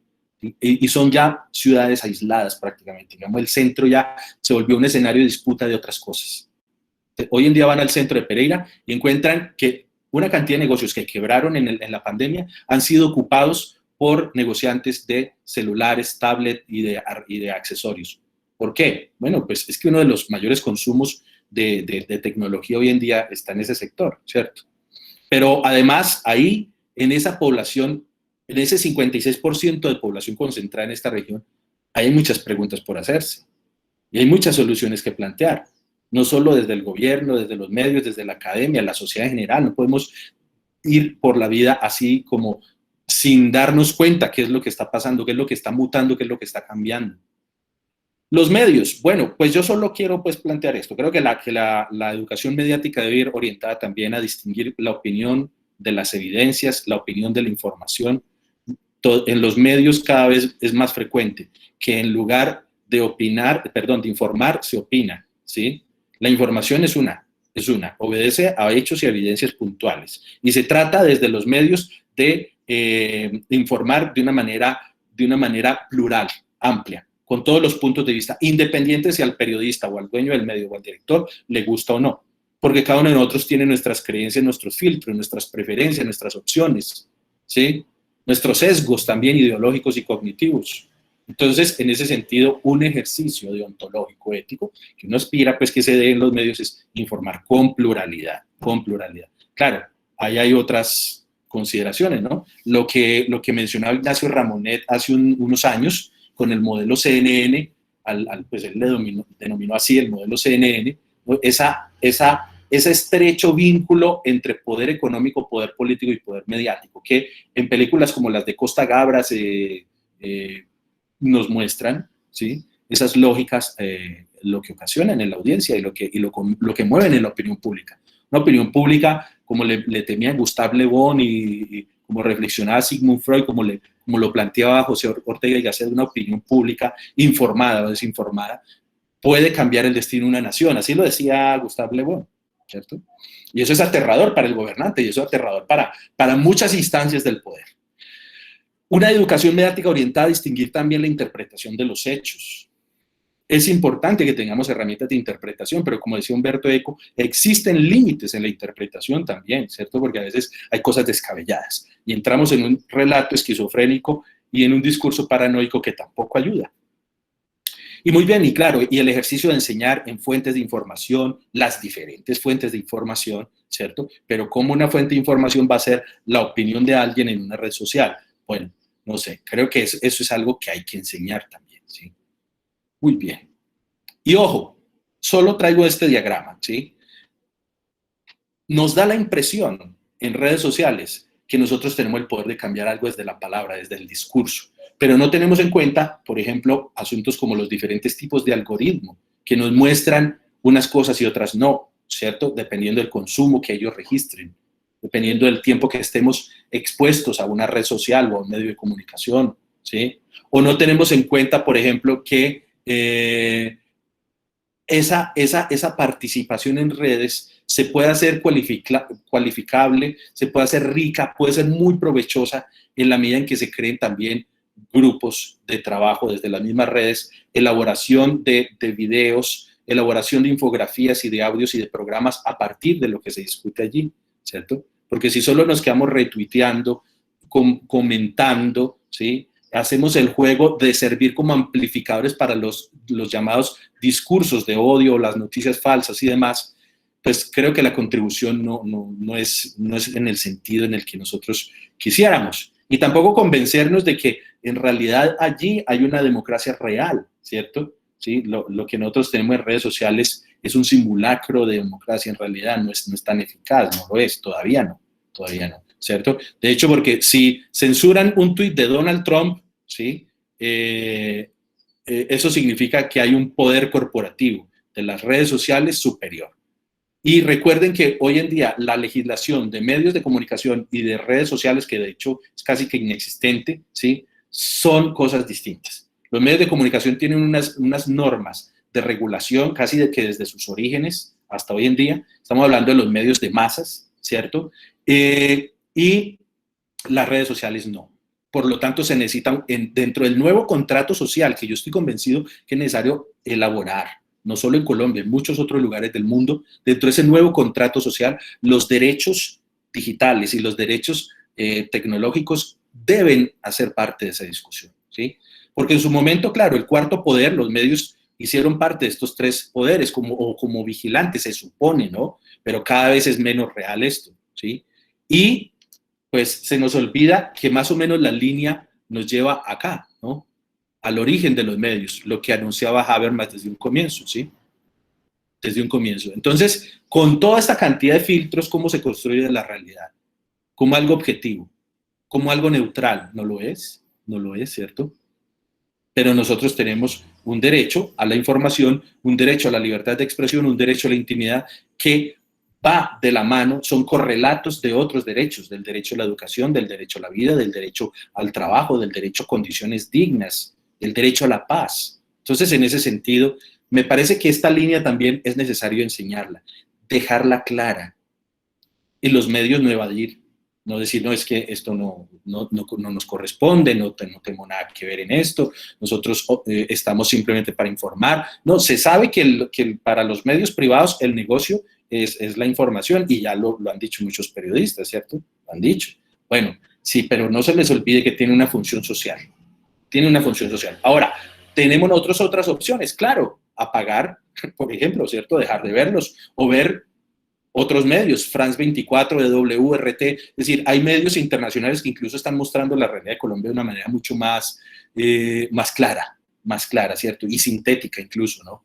y son ya ciudades aisladas prácticamente. Digamos, el centro ya se volvió un escenario de disputa de otras cosas. Hoy en día van al centro de Pereira y encuentran que una cantidad de negocios que quebraron en la pandemia han sido ocupados por negociantes de celulares, tablet y de accesorios. ¿Por qué? Bueno, pues es que uno de los mayores consumos de tecnología hoy en día está en ese sector, ¿cierto? Pero además ahí, en esa población, en ese 56% de población concentrada en esta región, hay muchas preguntas por hacerse y hay muchas soluciones que plantear. No solo desde el gobierno, desde los medios, desde la academia, la sociedad en general. No podemos ir por la vida así como sin darnos cuenta qué es lo que está pasando, qué es lo que está mutando, qué es lo que está cambiando. Los medios, bueno, pues yo solo quiero pues plantear esto. Creo que la educación mediática debe ir orientada también a distinguir la opinión de las evidencias, la opinión de la información. En los medios cada vez es más frecuente que en lugar de de informar, se opina, ¿sí? La información es una, obedece a hechos y evidencias puntuales. Y se trata desde los medios de informar de una manera plural, amplia, con todos los puntos de vista, independientes si al periodista o al dueño del medio o al director le gusta o no. Porque cada uno de nosotros tiene nuestras creencias, nuestros filtros, nuestras preferencias, nuestras opciones, ¿sí? Nuestros sesgos también ideológicos y cognitivos. Entonces, en ese sentido, un ejercicio deontológico, ético, que uno aspira pues que se dé en los medios es informar con pluralidad, con pluralidad. Claro, ahí hay otras consideraciones, ¿no? Lo que mencionaba Ignacio Ramonet hace unos años con el modelo CNN, pues él le denominó así el modelo CNN, ¿no? Ese estrecho vínculo entre poder económico, poder político y poder mediático, que en películas como las de Costa Gabras nos muestran, ¿sí? Esas lógicas, lo que ocasionan en la audiencia y lo que mueven en la opinión pública. Una opinión pública, como le temía Gustave Le Bon y como reflexionaba Sigmund Freud, como lo planteaba José Ortega y Gasset, una opinión pública informada o desinformada, puede cambiar el destino de una nación. Así lo decía Gustave Le Bon, ¿cierto? Y eso es aterrador para el gobernante y eso es aterrador para muchas instancias del poder. Una educación mediática orientada a distinguir también la interpretación de los hechos. Es importante que tengamos herramientas de interpretación, pero como decía Humberto Eco, existen límites en la interpretación también, ¿cierto? Porque a veces hay cosas descabelladas y entramos en un relato esquizofrénico y en un discurso paranoico que tampoco ayuda. Y muy bien, y claro, y el ejercicio de enseñar en fuentes de información, las diferentes fuentes de información, ¿cierto? Pero ¿cómo una fuente de información va a ser la opinión de alguien en una red social? Bueno, no sé, creo que eso es algo que hay que enseñar también, ¿sí? Muy bien. Y ojo, solo traigo este diagrama, ¿sí? Nos da la impresión en redes sociales que nosotros tenemos el poder de cambiar algo desde la palabra, desde el discurso, pero no tenemos en cuenta, por ejemplo, asuntos como los diferentes tipos de algoritmo que nos muestran unas cosas y otras no, ¿cierto? Dependiendo del consumo que ellos registren, dependiendo del tiempo que estemos expuestos a una red social o a un medio de comunicación, ¿sí? O no tenemos en cuenta, por ejemplo, que esa participación en redes se puede hacer cualificable, se puede hacer rica, puede ser muy provechosa en la medida en que se creen también grupos de trabajo desde las mismas redes, elaboración de videos, elaboración de infografías y de audios y de programas a partir de lo que se discute allí, ¿cierto? Porque si solo nos quedamos retuiteando, comentando, ¿sí? Hacemos el juego de servir como amplificadores para los llamados discursos de odio, las noticias falsas y demás, pues creo que la contribución no es en el sentido en el que nosotros quisiéramos. Y tampoco convencernos de que en realidad allí hay una democracia real, ¿cierto? ¿Sí? Lo que nosotros tenemos en redes sociales es un simulacro de democracia, en realidad no es tan eficaz, no lo es, todavía no, ¿cierto? De hecho, porque si censuran un tuit de Donald Trump, ¿sí? Eso significa que hay un poder corporativo de las redes sociales superior. Y recuerden que hoy en día la legislación de medios de comunicación y de redes sociales, que de hecho es casi que inexistente, ¿sí? Son cosas distintas. Los medios de comunicación tienen unas normas de regulación casi de que desde sus orígenes hasta hoy en día, estamos hablando de los medios de masas, ¿cierto? Y las redes sociales no. Por lo tanto, se necesita dentro del nuevo contrato social, que yo estoy convencido que es necesario elaborar, no solo en Colombia, en muchos otros lugares del mundo, dentro de ese nuevo contrato social, los derechos digitales y los derechos tecnológicos deben hacer parte de esa discusión, ¿sí? Porque en su momento, claro, el cuarto poder, los medios hicieron parte de estos tres poderes como vigilantes, se supone, ¿no? Pero cada vez es menos real esto, ¿sí? Y pues se nos olvida que más o menos la línea nos lleva acá, ¿no? Al origen de los medios, lo que anunciaba Habermas desde un comienzo, ¿sí? Desde un comienzo. Entonces, con toda esta cantidad de filtros, ¿cómo se construye la realidad? Como algo objetivo, como algo neutral. No lo es, ¿cierto? Pero nosotros tenemos un derecho a la información, un derecho a la libertad de expresión, un derecho a la intimidad que va de la mano, son correlatos de otros derechos, del derecho a la educación, del derecho a la vida, del derecho al trabajo, del derecho a condiciones dignas, del derecho a la paz. Entonces, en ese sentido, me parece que esta línea también es necesario enseñarla, dejarla clara y los medios no evadir, no decir, no, es que esto no nos corresponde, no tengo nada que ver en esto, nosotros estamos simplemente para informar. No, se sabe que para los medios privados el negocio es la información y ya lo han dicho muchos periodistas, ¿cierto? Lo han dicho. Bueno, sí, pero no se les olvide que tiene una función social. Tiene una función social. Ahora, tenemos nosotros otras opciones, claro, apagar, por ejemplo, ¿cierto? Dejar de verlos o ver otros medios, France 24, WRT, es decir, hay medios internacionales que incluso están mostrando la realidad de Colombia de una manera mucho más clara, ¿cierto? Y sintética incluso, ¿no?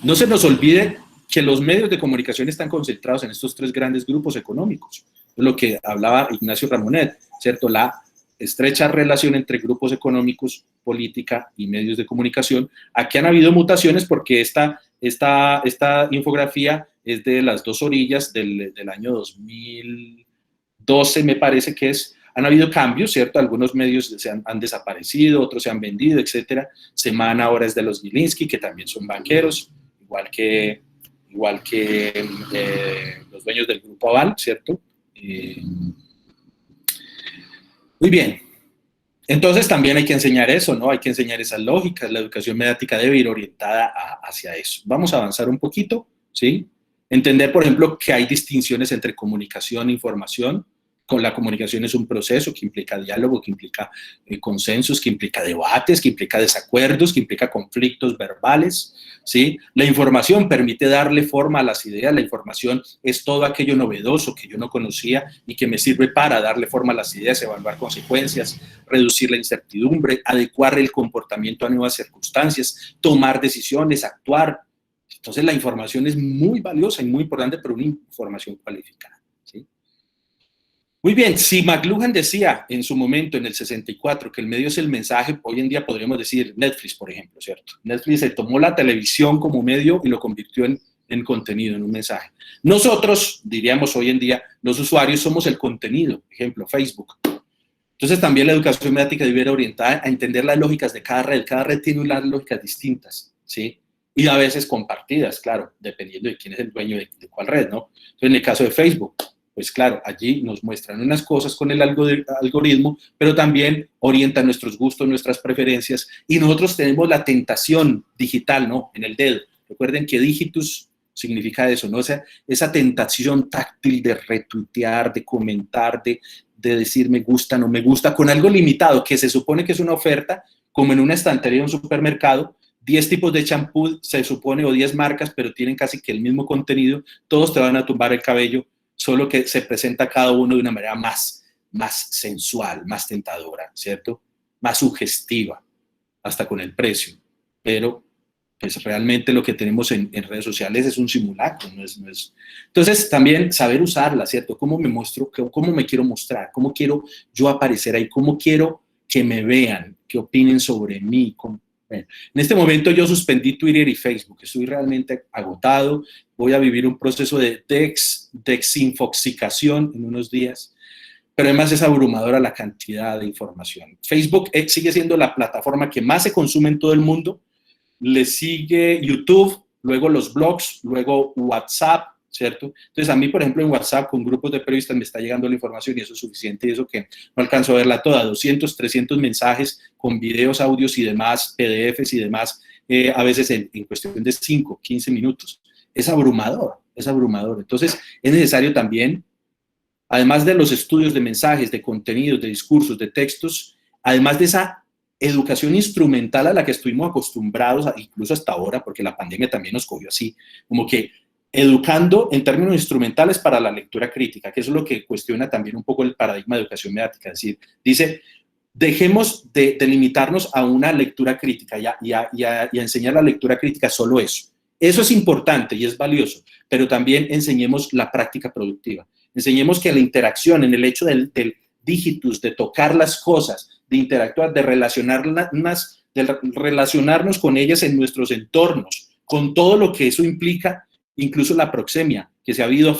No se nos olvide que los medios de comunicación están concentrados en estos tres grandes grupos económicos, lo que hablaba Ignacio Ramonet, ¿cierto? La estrecha relación entre grupos económicos, política y medios de comunicación. Aquí han habido mutaciones porque esta infografía es de las dos orillas del año 2012, me parece que es. Han habido cambios, ¿cierto? Algunos medios han desaparecido, otros se han vendido, etcétera. Semana ahora es de los Gilinski, que también son banqueros, igual que los dueños del Grupo Aval, ¿cierto? Muy bien. Entonces también hay que enseñar eso, ¿no? Hay que enseñar esas lógicas. La educación mediática debe ir orientada hacia eso. Vamos a avanzar un poquito, ¿sí? Entender, por ejemplo, que hay distinciones entre comunicación e información. Con la comunicación es un proceso que implica diálogo, que implica consensos, que implica debates, que implica desacuerdos, que implica conflictos verbales, ¿sí? La información permite darle forma a las ideas. La información es todo aquello novedoso que yo no conocía y que me sirve para darle forma a las ideas, evaluar consecuencias, reducir la incertidumbre, adecuar el comportamiento a nuevas circunstancias, tomar decisiones, actuar. Entonces la información es muy valiosa y muy importante, pero una información cualificada, ¿sí? Muy bien, si McLuhan decía en su momento, en el 64, que el medio es el mensaje, hoy en día podríamos decir Netflix, por ejemplo, ¿cierto? Netflix se tomó la televisión como medio y lo convirtió en contenido, en un mensaje. Nosotros, diríamos hoy en día, los usuarios somos el contenido, ejemplo, Facebook. Entonces también la educación mediática debe ir orientada a entender las lógicas de cada red tiene unas lógicas distintas, ¿sí? Y a veces compartidas, claro, dependiendo de quién es el dueño de cuál red, ¿no? Entonces en el caso de Facebook, pues claro, allí nos muestran unas cosas con el algoritmo, pero también orientan nuestros gustos, nuestras preferencias, y nosotros tenemos la tentación digital, ¿no? En el dedo. Recuerden que digitus significa eso, ¿no? O sea, esa tentación táctil de retuitear, de comentar, de decir me gusta, no me gusta, con algo limitado, que se supone que es una oferta, como en una estantería de un supermercado, 10 tipos de champú se supone, o 10 marcas, pero tienen casi que el mismo contenido, todos te van a tumbar el cabello, solo que se presenta cada uno de una manera más sensual, más tentadora, ¿cierto? Más sugestiva, hasta con el precio. Pero pues realmente lo que tenemos en redes sociales es un simulacro, no es. Entonces también saber usarla, ¿cierto? ¿Cómo me muestro, cómo me quiero mostrar? ¿Cómo quiero yo aparecer ahí? ¿Cómo quiero que me vean? ¿Qué opinen sobre mí? Bueno, en este momento yo suspendí Twitter y Facebook, estoy realmente agotado, voy a vivir un proceso de desinfoxicación en unos días, pero además es abrumadora la cantidad de información. Facebook sigue siendo la plataforma que más se consume en todo el mundo, le sigue YouTube, luego los blogs, luego WhatsApp, ¿cierto? Entonces a mí, por ejemplo, en WhatsApp con grupos de periodistas me está llegando la información y eso es suficiente y eso que no alcanzo a verla toda, 200, 300 mensajes con videos, audios y demás, PDFs y demás, a veces en cuestión de 5, 15 minutos. Es abrumador, es abrumador. Entonces es necesario también, además de los estudios de mensajes, de contenidos, de discursos, de textos, además de esa educación instrumental a la que estuvimos acostumbrados, incluso hasta ahora, porque la pandemia también nos cogió así, como que educando en términos instrumentales para la lectura crítica, que eso es lo que cuestiona también un poco el paradigma de educación mediática, es decir, dice, dejemos de limitarnos a una lectura crítica y a enseñar la lectura crítica, solo eso. Eso es importante y es valioso, pero también enseñemos la práctica productiva. Enseñemos que la interacción, en el hecho del digitus, de tocar las cosas, de interactuar, de relacionarnos con ellas en nuestros entornos, con todo lo que eso implica, incluso la proxemia, que se ha visto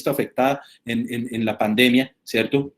afectada en la pandemia, ¿cierto?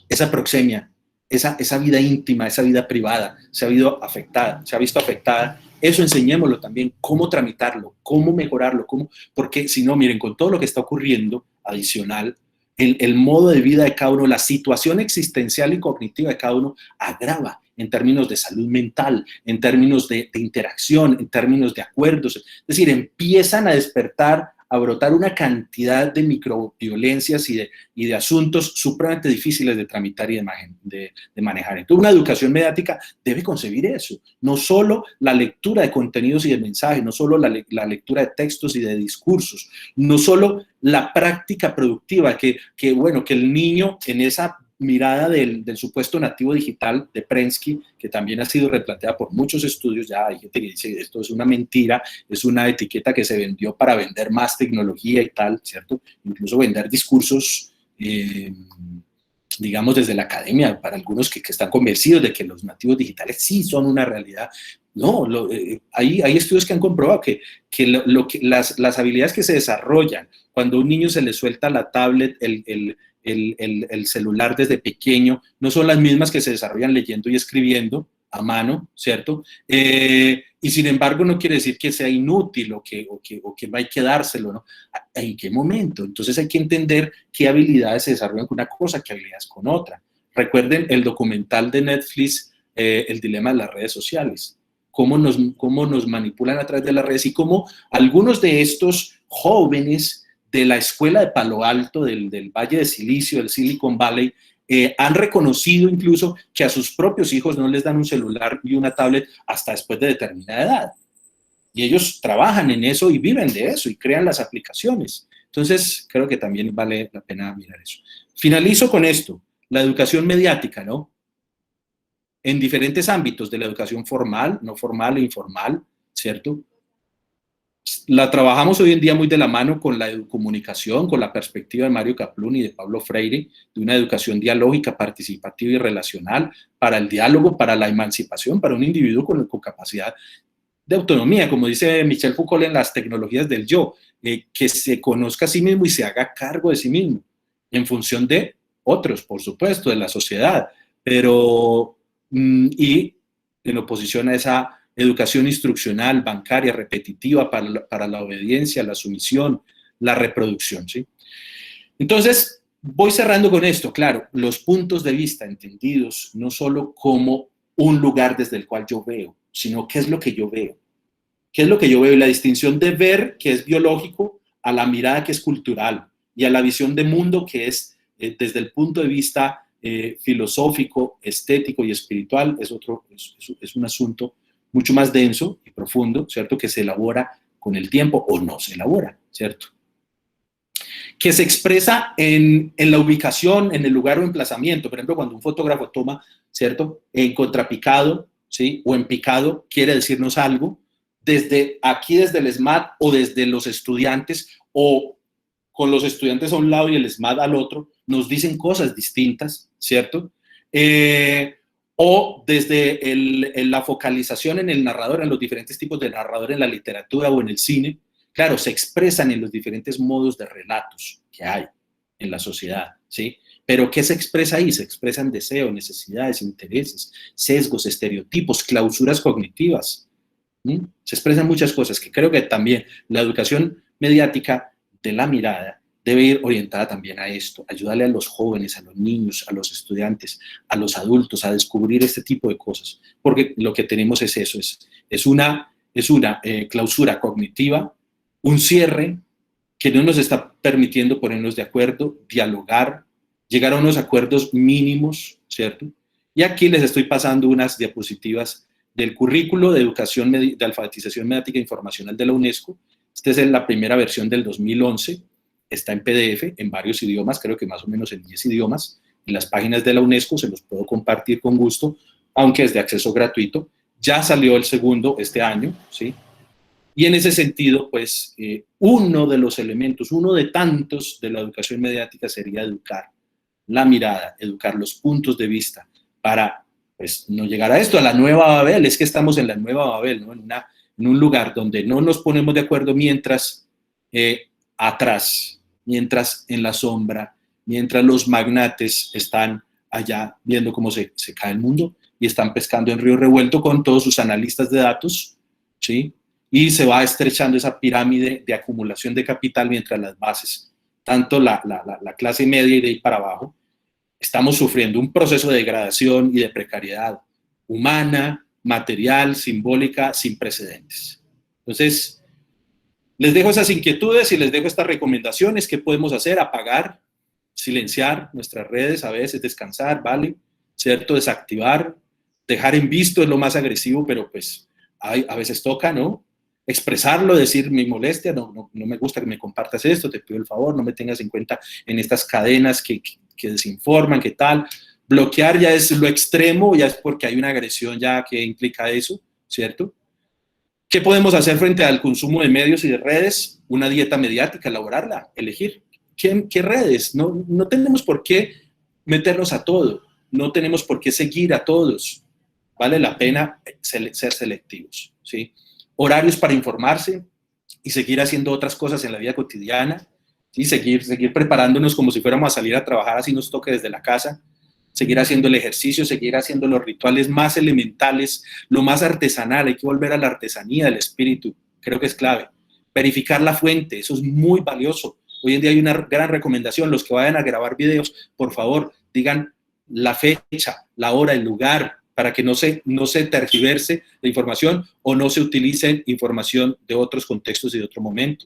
Esa proxemia, esa vida íntima, esa vida privada, se ha visto afectada. Eso enseñémoslo también, cómo tramitarlo, cómo mejorarlo, porque si no, miren, con todo lo que está ocurriendo adicional, el modo de vida de cada uno, la situación existencial y cognitiva de cada uno agrava en términos de salud mental, en términos de interacción, en términos de acuerdos. Es decir, empiezan a despertar, a brotar una cantidad de microviolencias y de asuntos supremamente difíciles de tramitar y de manejar. Entonces, una educación mediática debe concebir eso, no solo la lectura de contenidos y de mensajes, no solo la lectura de textos y de discursos, no solo la práctica productiva, que el niño en esa mirada del supuesto nativo digital de Prensky, que también ha sido replanteada por muchos estudios, ya hay gente que dice esto es una mentira, es una etiqueta que se vendió para vender más tecnología y tal, ¿cierto? Incluso vender discursos, digamos, desde la academia, para algunos que están convencidos de que los nativos digitales sí son una realidad. No, hay estudios que han comprobado que las habilidades que se desarrollan cuando a un niño se le suelta la tablet, el celular desde pequeño, no son las mismas que se desarrollan leyendo y escribiendo a mano, ¿cierto? Y sin embargo no quiere decir que sea inútil o que no hay que dárselo, ¿no? ¿En qué momento? Entonces hay que entender qué habilidades se desarrollan con una cosa, qué habilidades con otra. Recuerden el documental de Netflix, El dilema de las redes sociales. Cómo nos manipulan a través de las redes y cómo algunos de estos jóvenes de la escuela de Palo Alto, del Valle de Silicio, del Silicon Valley, han reconocido incluso que a sus propios hijos no les dan un celular y una tablet hasta después de determinada edad. Y ellos trabajan en eso y viven de eso y crean las aplicaciones. Entonces, creo que también vale la pena mirar eso. Finalizo con esto, la educación mediática, ¿no? En diferentes ámbitos de la educación formal, no formal e informal, ¿cierto? La trabajamos hoy en día muy de la mano con la comunicación, con la perspectiva de Mario Kaplun y de Pablo Freire, de una educación dialógica, participativa y relacional para el diálogo, para la emancipación, para un individuo con capacidad de autonomía, como dice Michel Foucault en las tecnologías del yo, que se conozca a sí mismo y se haga cargo de sí mismo, en función de otros, por supuesto, de la sociedad, pero y en oposición a esa educación instruccional, bancaria, repetitiva para la obediencia, la sumisión, la reproducción, ¿sí? Entonces, voy cerrando con esto, claro, los puntos de vista entendidos no solo como un lugar desde el cual yo veo, sino qué es lo que yo veo. ¿Qué es lo que yo veo? Y la distinción de ver, que es biológico, a la mirada que es cultural y a la visión de mundo que es desde el punto de vista filosófico, estético y espiritual, es un asunto mucho más denso y profundo, ¿cierto? Que se elabora con el tiempo o no se elabora, ¿cierto? Que se expresa en la ubicación, en el lugar o emplazamiento. Por ejemplo, cuando un fotógrafo toma, ¿cierto? En contrapicado, ¿sí? O en picado, quiere decirnos algo. Desde aquí, desde el SMAT o desde los estudiantes o con los estudiantes a un lado y el SMAT al otro, nos dicen cosas distintas, ¿cierto? O desde la focalización en el narrador, en los diferentes tipos de narrador en la literatura o en el cine, claro, se expresan en los diferentes modos de relatos que hay en la sociedad, ¿sí? Pero ¿qué se expresa ahí? Se expresan deseos, necesidades, intereses, sesgos, estereotipos, clausuras cognitivas. ¿Sí? Se expresan muchas cosas que creo que también la educación mediática de la mirada debe ir orientada también a esto, ayudarle a los jóvenes, a los niños, a los estudiantes, a los adultos a descubrir este tipo de cosas, porque lo que tenemos es eso, es una clausura cognitiva, un cierre que no nos está permitiendo ponernos de acuerdo, dialogar, llegar a unos acuerdos mínimos, ¿cierto? Y aquí les estoy pasando unas diapositivas del currículo de educación de alfabetización mediática e informacional de la UNESCO. Esta es la primera versión del 2011, está en PDF, en varios idiomas, creo que más o menos en 10 idiomas, en las páginas de la UNESCO, se los puedo compartir con gusto, aunque es de acceso gratuito. Ya salió el segundo este año, ¿sí? Y en ese sentido, pues, uno de los elementos, uno de tantos de la educación mediática sería educar la mirada, educar los puntos de vista para, pues, no llegar a esto, a la nueva Babel. Es que estamos en la nueva Babel, ¿no? En un lugar donde no nos ponemos de acuerdo mientras atrás, mientras en la sombra, mientras los magnates están allá viendo cómo se cae el mundo y están pescando en río revuelto con todos sus analistas de datos, ¿sí? Y se va estrechando esa pirámide de acumulación de capital mientras las bases, tanto la clase media y de ahí para abajo, estamos sufriendo un proceso de degradación y de precariedad humana, material, simbólica, sin precedentes. Entonces, les dejo esas inquietudes y les dejo estas recomendaciones. ¿Qué podemos hacer? Apagar, silenciar nuestras redes, a veces descansar, ¿vale? ¿Cierto? Desactivar, dejar en visto es lo más agresivo, pero pues a veces toca, ¿no? Expresarlo, decir mi molestia, no me gusta que me compartas esto, te pido el favor, no me tengas en cuenta en estas cadenas que desinforman, que tal. Bloquear ya es lo extremo, ya es porque hay una agresión ya que implica eso, ¿cierto? ¿Qué podemos hacer frente al consumo de medios y de redes? Una dieta mediática, elaborarla, elegir. ¿Qué redes? No tenemos por qué meternos a todo, no tenemos por qué seguir a todos. Vale la pena ser selectivos, ¿sí? Horarios para informarse y seguir haciendo otras cosas en la vida cotidiana, ¿sí? Seguir preparándonos como si fuéramos a salir a trabajar, así nos toque desde la casa, seguir haciendo el ejercicio, seguir haciendo los rituales más elementales, lo más artesanal, hay que volver a la artesanía del espíritu, creo que es clave. Verificar la fuente, eso es muy valioso. Hoy en día hay una gran recomendación, los que vayan a grabar videos, por favor, digan la fecha, la hora, el lugar, para que no se tergiverse la información o no se utilice información de otros contextos y de otro momento.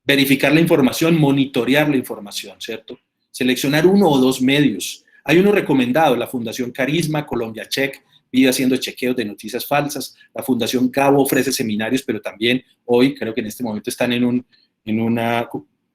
Verificar la información, monitorear la información, ¿cierto? Seleccionar uno o dos medios. Hay uno recomendado, la Fundación Carisma, Colombia Check, vive haciendo chequeos de noticias falsas. La Fundación Cabo ofrece seminarios, pero también hoy, creo que en este momento están en un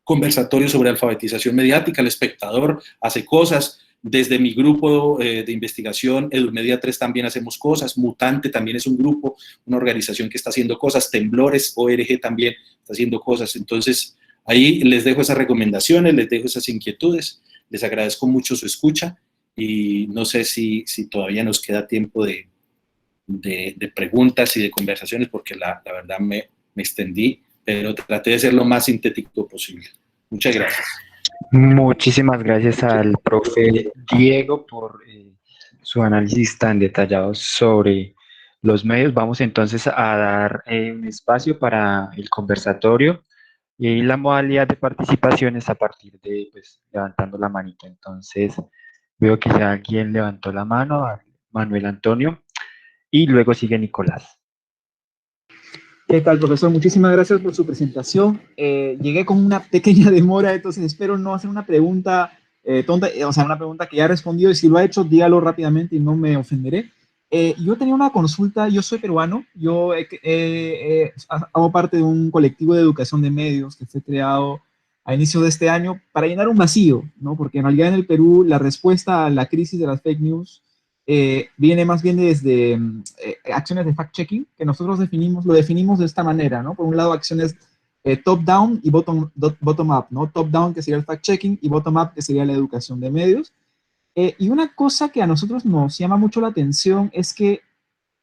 conversatorio sobre alfabetización mediática. El Espectador hace cosas. Desde mi grupo de investigación, Edumedia 3 también hacemos cosas. Mutante también es un grupo, una organización que está haciendo cosas. Temblores, ORG también está haciendo cosas. Entonces, ahí les dejo esas recomendaciones, les dejo esas inquietudes. Les agradezco mucho su escucha y no sé si todavía nos queda tiempo de preguntas y de conversaciones, porque la verdad me extendí, pero traté de ser lo más sintético posible. Muchas gracias. Muchísimas gracias al profe Diego por su análisis tan detallado sobre los medios. Vamos entonces a dar un espacio para el conversatorio y la modalidad de participación es a partir de pues, levantando la manita. Entonces veo que ya alguien levantó la mano, Manuel Antonio, y luego sigue Nicolás. ¿Qué tal, profesor? Muchísimas gracias por su presentación. Llegué con una pequeña demora, entonces espero no hacer una pregunta tonta, o sea, una pregunta que ya he respondido, y si lo ha hecho, dígalo rápidamente y no me ofenderé. Yo tenía una consulta, yo soy peruano, yo hago parte de un colectivo de educación de medios que fue creado a inicio de este año para llenar un vacío, ¿no? Porque en realidad en el Perú la respuesta a la crisis de las fake news viene más bien desde acciones de fact-checking, que nosotros lo definimos de esta manera, ¿no? Por un lado, acciones top-down y bottom-up, ¿no? Top-down, que sería el fact-checking, y bottom-up, que sería la educación de medios. Y una cosa que a nosotros nos llama mucho la atención es que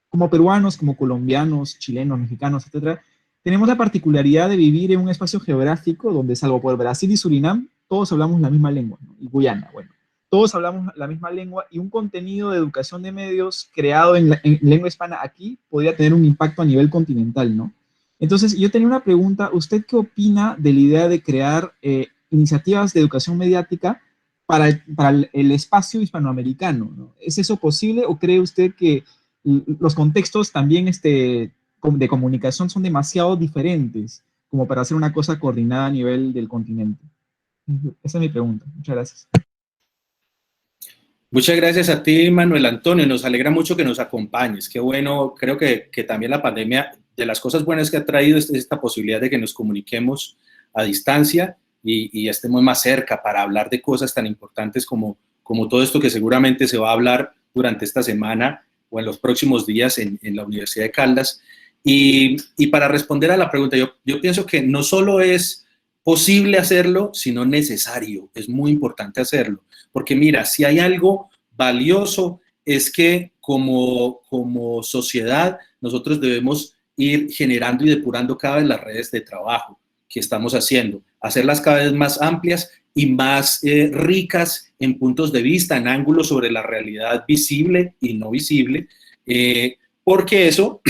como peruanos, como colombianos, chilenos, mexicanos, etcétera, tenemos la particularidad de vivir en un espacio geográfico donde, salvo por Brasil y Surinam, todos hablamos la misma lengua, ¿no? Y Guyana, bueno. Todos hablamos la misma lengua y un contenido de educación de medios creado en lengua hispana aquí podría tener un impacto a nivel continental, ¿no? Entonces, yo tenía una pregunta. ¿Usted qué opina de la idea de crear iniciativas de educación mediática para el espacio hispanoamericano, ¿no? ¿Es eso posible o cree usted que los contextos también de comunicación son demasiado diferentes como para hacer una cosa coordinada a nivel del continente? Esa es mi pregunta. Muchas gracias. Muchas gracias a ti, Manuel Antonio. Nos alegra mucho que nos acompañes. Qué bueno, creo que también la pandemia, de las cosas buenas que ha traído es esta posibilidad de que nos comuniquemos a distancia y estemos más cerca para hablar de cosas tan importantes como todo esto que seguramente se va a hablar durante esta semana o en los próximos días en la Universidad de Caldas. Y para responder a la pregunta, yo pienso que no solo es posible hacerlo, sino necesario. Es muy importante hacerlo. Porque mira, si hay algo valioso es que como sociedad nosotros debemos ir generando y depurando cada vez las redes de trabajo que estamos haciendo, hacerlas cada vez más amplias y más ricas en puntos de vista, en ángulos sobre la realidad visible y no visible, porque eso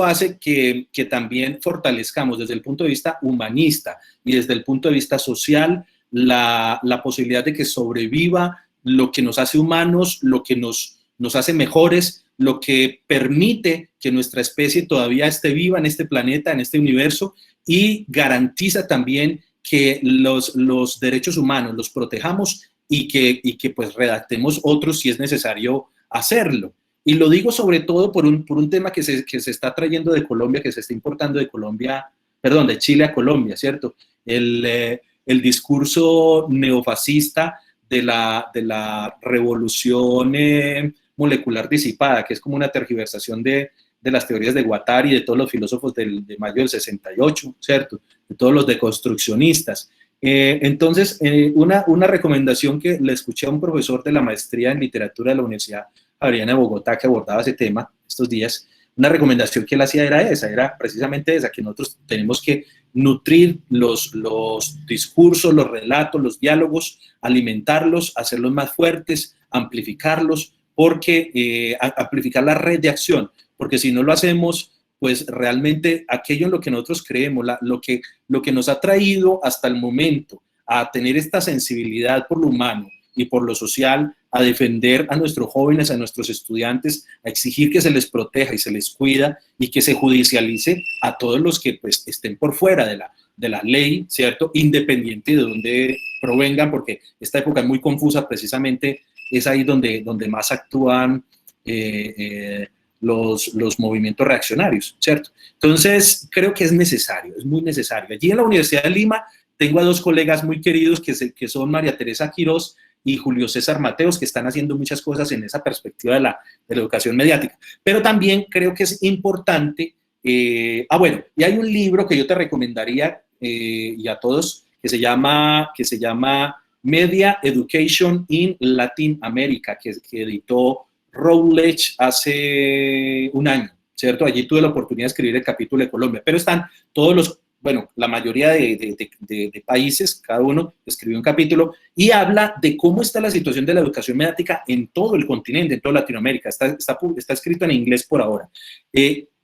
hace que también fortalezcamos desde el punto de vista humanista y desde el punto de vista social la posibilidad de que sobreviva lo que nos hace humanos, lo que nos hace mejores, lo que permite que nuestra especie todavía esté viva en este planeta, en este universo, y garantiza también que los derechos humanos los protejamos y que pues redactemos otros si es necesario hacerlo. Y lo digo sobre todo por un tema que se está trayendo de Colombia, que se está importando de Chile a Colombia, ¿cierto? El discurso neofascista de la revolución molecular disipada, que es como una tergiversación de las teorías de Guattari y de todos los filósofos de mayo del 68, ¿cierto? De todos los deconstruccionistas. Entonces, una recomendación que le escuché a un profesor de la maestría en literatura de la Universidad Javeriana de Bogotá que abordaba ese tema estos días, una recomendación que él hacía era precisamente esa, que nosotros tenemos que nutrir los discursos, los relatos, los diálogos, alimentarlos, hacerlos más fuertes, amplificarlos, porque amplificar la red de acción, porque si no lo hacemos, pues realmente aquello en lo que nosotros creemos, lo que nos ha traído hasta el momento a tener esta sensibilidad por lo humano y por lo social, a defender a nuestros jóvenes, a nuestros estudiantes, a exigir que se les proteja y se les cuida y que se judicialice a todos los que pues, estén por fuera de la ley, ¿cierto? Independiente de dónde provengan, porque esta época es muy confusa, precisamente es ahí donde más actúan los movimientos reaccionarios, ¿cierto? Entonces, creo que es necesario, es muy necesario. Allí en la Universidad de Lima tengo a dos colegas muy queridos que son María Teresa Quirós y Julio César Mateos, que están haciendo muchas cosas en esa perspectiva de la educación mediática. Pero también creo que es importante, bueno, y hay un libro que yo te recomendaría y a todos, que se llama Media Education in Latin America, que editó Routledge hace un año, ¿cierto? Allí tuve la oportunidad de escribir el capítulo de Colombia, pero están todos los, bueno, la mayoría de países, cada uno escribió un capítulo y habla de cómo está la situación de la educación mediática en todo el continente, en toda Latinoamérica. Está escrito en inglés por ahora.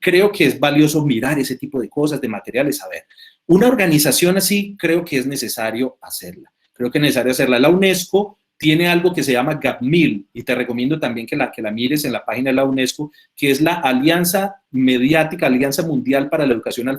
Creo que es valioso mirar ese tipo de cosas, de materiales, a ver. Una organización así, creo que es necesario hacerla. Creo que es necesario hacerla. La UNESCO tiene algo que se llama GAPMIL, y te recomiendo también que la mires en la página de la UNESCO, que es la Alianza Mediática, Alianza Mundial para la Educación, la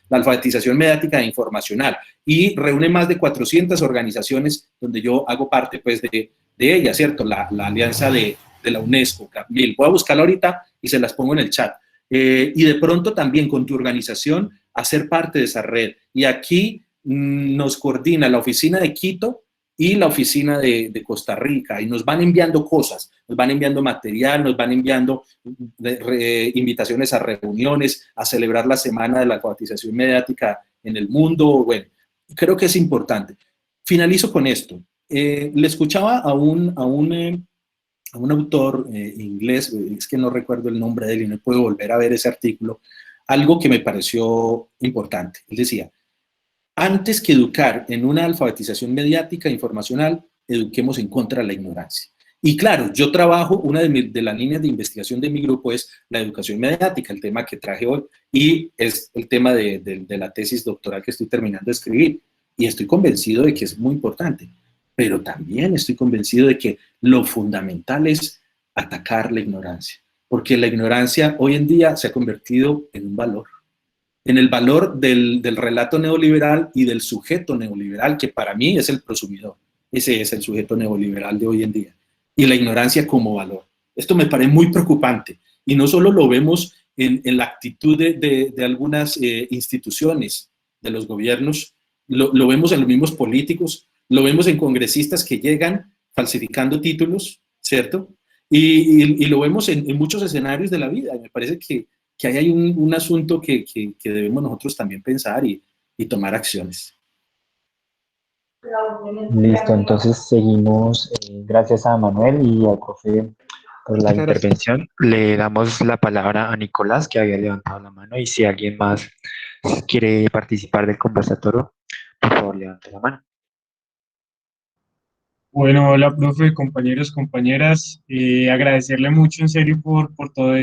Alfabetización Mediática e Informacional, y reúne más de 400 organizaciones donde yo hago parte pues, de ella, ¿cierto? La Alianza de la UNESCO, GAPMIL. Voy a buscarla ahorita y se las pongo en el chat. Y de pronto también con tu organización hacer parte de esa red. Y aquí nos coordina la oficina de Quito y la oficina de Costa Rica, y nos van enviando cosas, nos van enviando material, nos van enviando invitaciones a reuniones, a celebrar la Semana de la Alfabetización Mediática en el mundo. Bueno, creo que es importante. Finalizo con esto. Le escuchaba a un autor inglés, es que no recuerdo el nombre de él y no puedo volver a ver ese artículo, algo que me pareció importante. Él decía, antes que educar en una alfabetización mediática e informacional, eduquemos en contra de la ignorancia. Y claro, yo trabajo, una de las líneas de investigación de mi grupo es la educación mediática, el tema que traje hoy, y es el tema de la tesis doctoral que estoy terminando de escribir. Y estoy convencido de que es muy importante, pero también estoy convencido de que lo fundamental es atacar la ignorancia, porque la ignorancia hoy en día se ha convertido en un valor, en el valor del relato neoliberal y del sujeto neoliberal, que para mí es el prosumidor. Ese es el sujeto neoliberal de hoy en día. Y la ignorancia como valor. Esto me parece muy preocupante. Y no solo lo vemos en la actitud de algunas instituciones, de los gobiernos, lo vemos en los mismos políticos, lo vemos en congresistas que llegan falsificando títulos, ¿cierto? Y lo vemos en muchos escenarios de la vida. Me parece que ahí hay un asunto que debemos nosotros también pensar y tomar acciones. Listo, entonces seguimos. Gracias a Manuel y al profe por la intervención. Le damos la palabra a Nicolás, que había levantado la mano, y si alguien más quiere participar del conversatorio, por favor, levante la mano. Bueno, hola, profe, compañeros, compañeras. Agradecerle mucho, en serio, por todo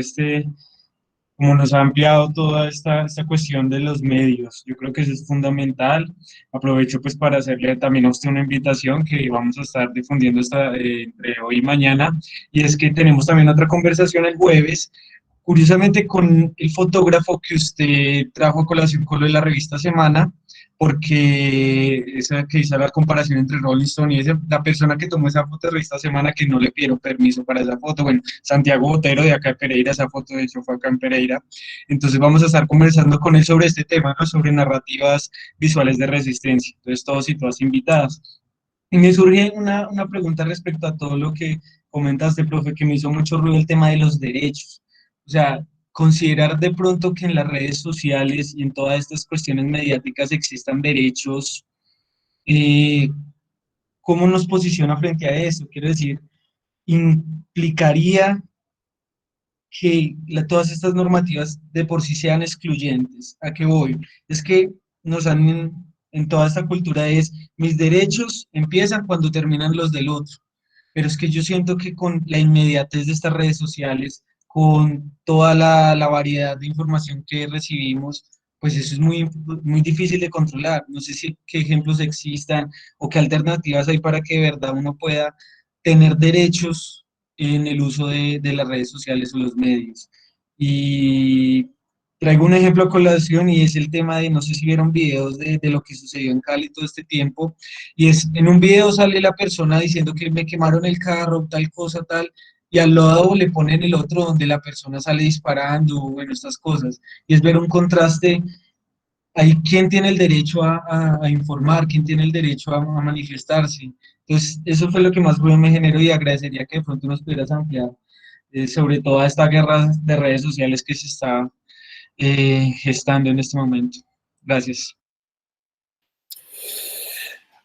como nos ha ampliado toda esta cuestión de los medios. Yo creo que eso es fundamental. Aprovecho pues para hacerle también a usted una invitación que vamos a estar difundiendo entre hoy y mañana, y es que tenemos también otra conversación el jueves, curiosamente con el fotógrafo que usted trajo a colación con lo de la revista Semana, porque esa que hizo la comparación entre Rolling Stone y la persona que tomó esa foto de revista Semana, que no le pidieron permiso para esa foto, bueno, Santiago Botero de acá de Pereira, esa foto de hecho fue acá en Pereira. Entonces vamos a estar conversando con él sobre este tema, ¿no? Sobre narrativas visuales de resistencia. Entonces todos y todas invitadas. Y me surge una pregunta respecto a todo lo que comentaste, profe, que me hizo mucho ruido el tema de los derechos. O sea, considerar de pronto que en las redes sociales y en todas estas cuestiones mediáticas existan derechos, ¿cómo nos posiciona frente a eso? Quiero decir, implicaría que todas estas normativas de por sí sean excluyentes. ¿A qué voy? Es que nos han, en toda esta cultura es, mis derechos empiezan cuando terminan los del otro. Pero es que yo siento que con la inmediatez de estas redes sociales, con toda la variedad de información que recibimos, pues eso es muy difícil de controlar. No sé qué ejemplos existan o qué alternativas hay para que de verdad uno pueda tener derechos en el uso de las redes sociales o los medios. Y traigo un ejemplo a colación y es el tema de, no sé si vieron videos de lo que sucedió en Cali todo este tiempo, y es, en un video sale la persona diciendo que me quemaron el carro, tal cosa, tal, y al lado le ponen el otro donde la persona sale disparando, bueno, estas cosas, y es ver un contraste. Ahí, ¿quién tiene el derecho a informar? ¿Quién tiene el derecho a manifestarse? Entonces, eso fue lo que más ruido me generó y agradecería que de pronto nos pudieras ampliar sobre toda esta guerra de redes sociales que se está gestando en este momento. Gracias.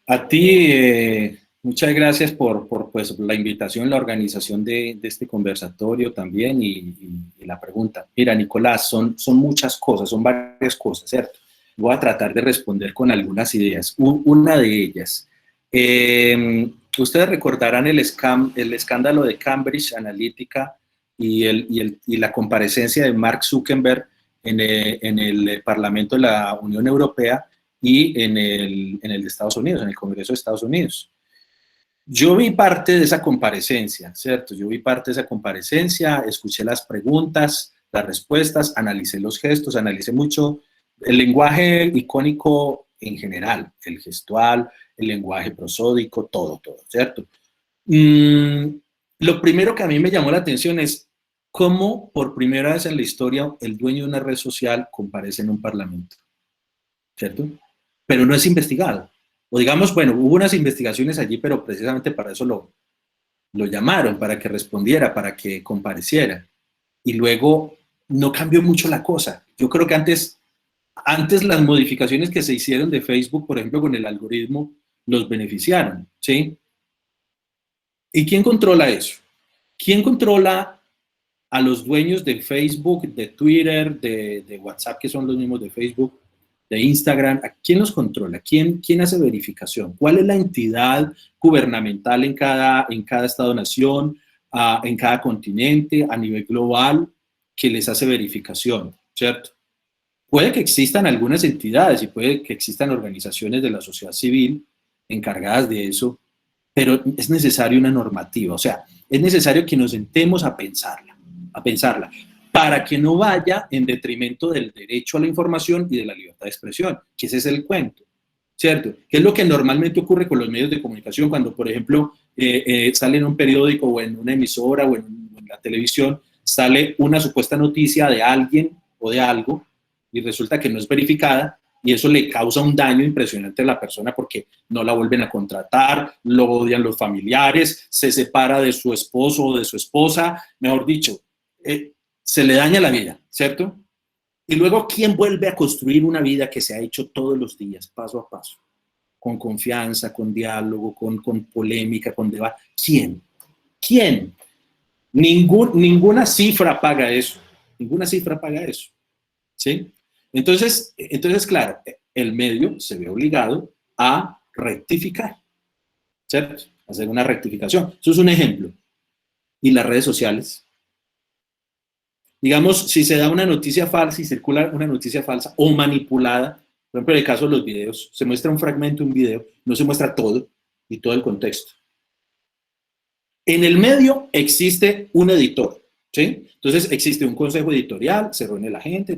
A ti, muchas gracias por pues, la invitación, la organización de este conversatorio también y la pregunta. Mira, Nicolás, son muchas cosas, son varias cosas, ¿cierto? Voy a tratar de responder con algunas ideas. Una de ellas, ustedes recordarán el escándalo de Cambridge Analytica y la comparecencia de Mark Zuckerberg en el Parlamento de la Unión Europea y en el de Estados Unidos, en el Congreso de Estados Unidos. Yo vi parte de esa comparecencia, ¿cierto? Yo vi parte de esa comparecencia, escuché las preguntas, las respuestas, analicé los gestos, analicé mucho el lenguaje icónico en general, el gestual, el lenguaje prosódico, todo, ¿cierto? Lo primero que a mí me llamó la atención es cómo por primera vez en la historia el dueño de una red social comparece en un parlamento, ¿cierto? Pero no es investigado. O digamos, bueno, hubo unas investigaciones allí, pero precisamente para eso lo llamaron, para que respondiera, para que compareciera. Y luego no cambió mucho la cosa. Yo creo que antes las modificaciones que se hicieron de Facebook, por ejemplo, con el algoritmo, los beneficiaron, ¿sí? ¿Y quién controla eso? ¿Quién controla a los dueños de Facebook, de Twitter, de WhatsApp, que son los mismos de Facebook, de Instagram? ¿A quién los controla? ¿Quién hace verificación? ¿Cuál es la entidad gubernamental en cada estado-nación, en cada continente, a nivel global, que les hace verificación, ¿cierto? Puede que existan algunas entidades y puede que existan organizaciones de la sociedad civil encargadas de eso, pero es necesaria una normativa, o sea, es necesario que nos sentemos a pensarla, para que no vaya en detrimento del derecho a la información y de la libertad de expresión, que ese es el cuento, ¿cierto? Que es lo que normalmente ocurre con los medios de comunicación cuando, por ejemplo, sale en un periódico o en una emisora o en la televisión, sale una supuesta noticia de alguien o de algo y resulta que no es verificada y eso le causa un daño impresionante a la persona porque no la vuelven a contratar, lo odian los familiares, se separa de su esposo o de su esposa, mejor dicho, se le daña la vida, ¿cierto? Y luego, ¿quién vuelve a construir una vida que se ha hecho todos los días, paso a paso? Con confianza, con diálogo, con polémica, con debate. ¿Quién? ¿Quién? Ninguna cifra paga eso. Ninguna cifra paga eso. ¿Sí? Entonces, claro, el medio se ve obligado a rectificar, ¿cierto? Hacer una rectificación. Eso es un ejemplo. ¿Y las redes sociales? Digamos, si se da una noticia falsa y circula una noticia falsa o manipulada, por ejemplo, en el caso de los videos, se muestra un fragmento de un video, no se muestra todo y todo el contexto. En el medio existe un editor, ¿sí? Entonces existe un consejo editorial, se reúne la gente,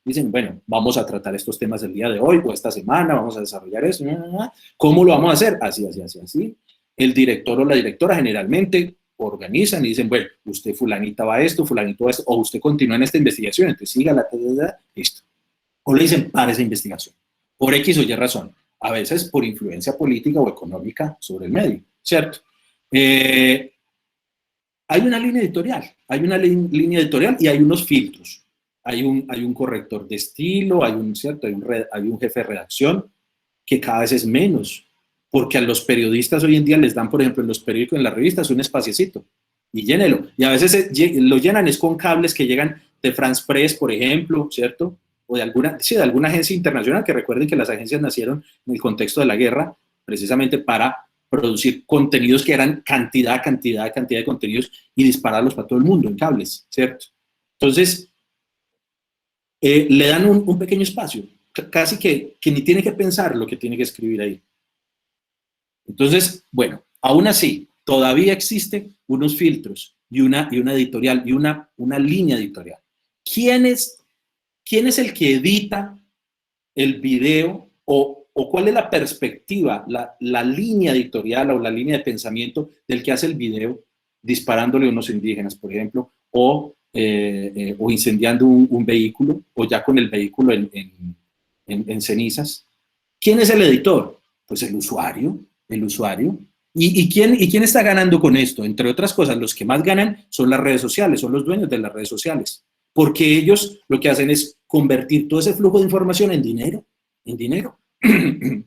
dicen, bueno, vamos a tratar estos temas el día de hoy o esta semana, vamos a desarrollar eso, ¿cómo lo vamos a hacer? Así. El director o la directora generalmente organizan y dicen, bueno, usted fulanita va a esto, fulanito va a esto, o usted continúa en esta investigación, entonces sígala, listo. O le dicen, para esa investigación, por X o Y razón, a veces por influencia política o económica sobre el medio, ¿cierto? Hay una línea editorial y hay unos filtros. Hay un corrector de estilo, hay un jefe de redacción que cada vez es menos, porque a los periodistas hoy en día les dan, por ejemplo, en los periódicos, en las revistas, un espaciecito y llénelo. Y a veces lo llenan es con cables que llegan de France Press, por ejemplo, ¿cierto? O de alguna agencia internacional, que recuerden que las agencias nacieron en el contexto de la guerra, precisamente para producir contenidos que eran cantidad de contenidos y dispararlos para todo el mundo en cables, ¿cierto? Entonces, le dan un pequeño espacio, casi que ni tiene que pensar lo que tiene que escribir ahí. Entonces, bueno, aún así, todavía existen unos filtros y una editorial y una línea editorial. ¿Quién es el que edita el video o cuál es la perspectiva, la línea editorial o la línea de pensamiento del que hace el video disparándole a unos indígenas, por ejemplo, o incendiando un vehículo, o ya con el vehículo en cenizas? ¿Quién es el editor? Pues el usuario. ¿Y quién está ganando con esto? Entre otras cosas, los que más ganan son las redes sociales, son los dueños de las redes sociales, porque ellos lo que hacen es convertir todo ese flujo de información en dinero,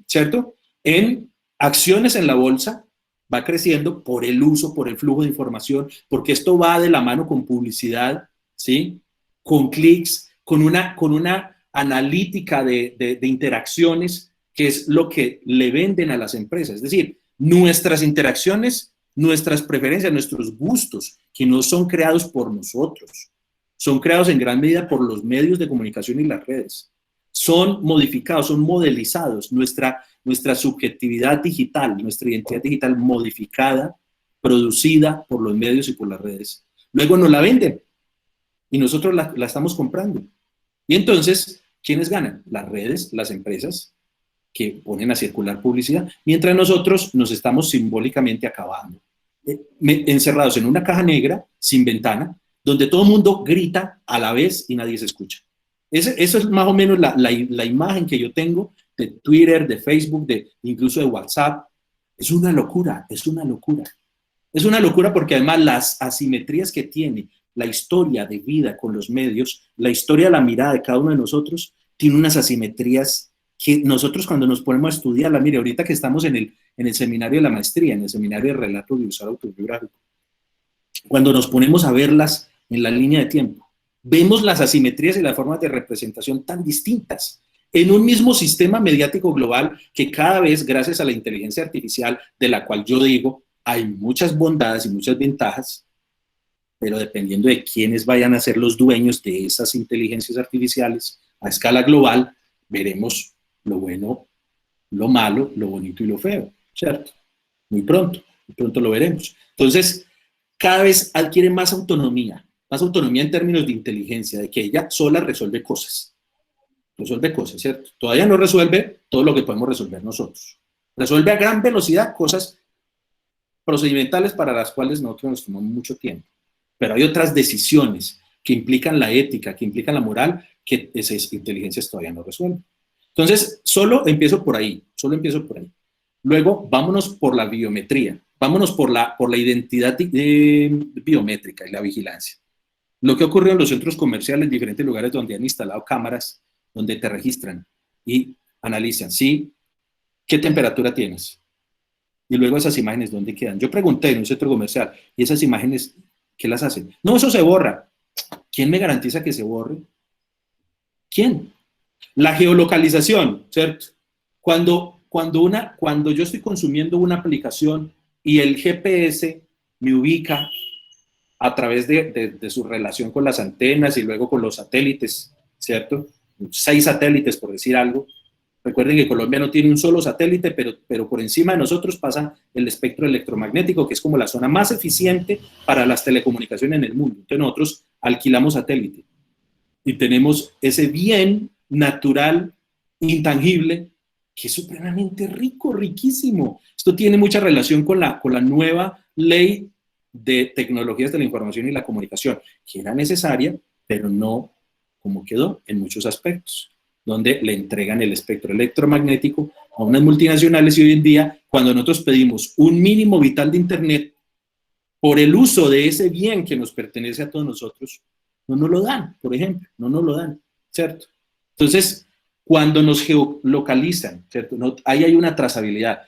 ¿cierto? En acciones en la bolsa, va creciendo por el uso, por el flujo de información, porque esto va de la mano con publicidad, ¿sí? Con clics, con una analítica de interacciones, que es lo que le venden a las empresas. Es decir, nuestras interacciones, nuestras preferencias, nuestros gustos, que no son creados por nosotros, son creados en gran medida por los medios de comunicación y las redes. Son modificados, son modelizados. Nuestra subjetividad digital, nuestra identidad digital modificada, producida por los medios y por las redes. Luego nos la venden y nosotros la estamos comprando. Y entonces, ¿quiénes ganan? Las redes, las empresas que ponen a circular publicidad, mientras nosotros nos estamos simbólicamente acabando, encerrados en una caja negra, sin ventana, donde todo el mundo grita a la vez y nadie se escucha. Eso es más o menos la imagen que yo tengo de Twitter, de Facebook, incluso de WhatsApp. Es una locura, es una locura. Es una locura porque además las asimetrías que tiene la historia de vida con los medios, la historia de la mirada de cada uno de nosotros, tiene unas asimetrías que nosotros cuando nos ponemos a estudiarla, mire, ahorita que estamos en el seminario de la maestría, en el seminario de relato audiovisual autobiográfico, cuando nos ponemos a verlas en la línea de tiempo, vemos las asimetrías y las formas de representación tan distintas en un mismo sistema mediático global que cada vez, gracias a la inteligencia artificial, de la cual yo digo, hay muchas bondades y muchas ventajas, pero dependiendo de quiénes vayan a ser los dueños de esas inteligencias artificiales a escala global, veremos lo bueno, lo malo, lo bonito y lo feo, ¿cierto? Muy pronto lo veremos. Entonces, cada vez adquiere más autonomía en términos de inteligencia, de que ella sola resuelve cosas, ¿cierto? Todavía no resuelve todo lo que podemos resolver nosotros. Resuelve a gran velocidad cosas procedimentales para las cuales nosotros nos tomamos mucho tiempo. Pero hay otras decisiones que implican la ética, que implican la moral, que esas inteligencias todavía no resuelven. Entonces, solo empiezo por ahí. Luego, vámonos por la biometría, vámonos por la identidad biométrica y la vigilancia. Lo que ocurre en los centros comerciales, en diferentes lugares donde han instalado cámaras, donde te registran y analizan, ¿sí? ¿Qué temperatura tienes? Y luego esas imágenes, ¿dónde quedan? Yo pregunté en un centro comercial, ¿y esas imágenes qué las hacen? No, eso se borra. ¿Quién me garantiza que se borre? ¿Quién? La geolocalización, ¿cierto? Cuando yo estoy consumiendo una aplicación y el GPS me ubica a través de su relación con las antenas y luego con los satélites, ¿cierto? 6 satélites, por decir algo. Recuerden que Colombia no tiene un solo satélite, pero por encima de nosotros pasa el espectro electromagnético, que es como la zona más eficiente para las telecomunicaciones en el mundo. Entonces nosotros alquilamos satélite y tenemos ese bien natural, intangible, que es supremamente rico, riquísimo. Esto tiene mucha relación con la nueva ley de tecnologías de la información y la comunicación, que era necesaria, pero no como quedó en muchos aspectos, donde le entregan el espectro electromagnético a unas multinacionales y hoy en día, cuando nosotros pedimos un mínimo vital de Internet, por el uso de ese bien que nos pertenece a todos nosotros, no nos lo dan, por ejemplo, no nos lo dan, ¿cierto? Entonces, cuando nos geolocalizan, ¿cierto? Ahí hay una trazabilidad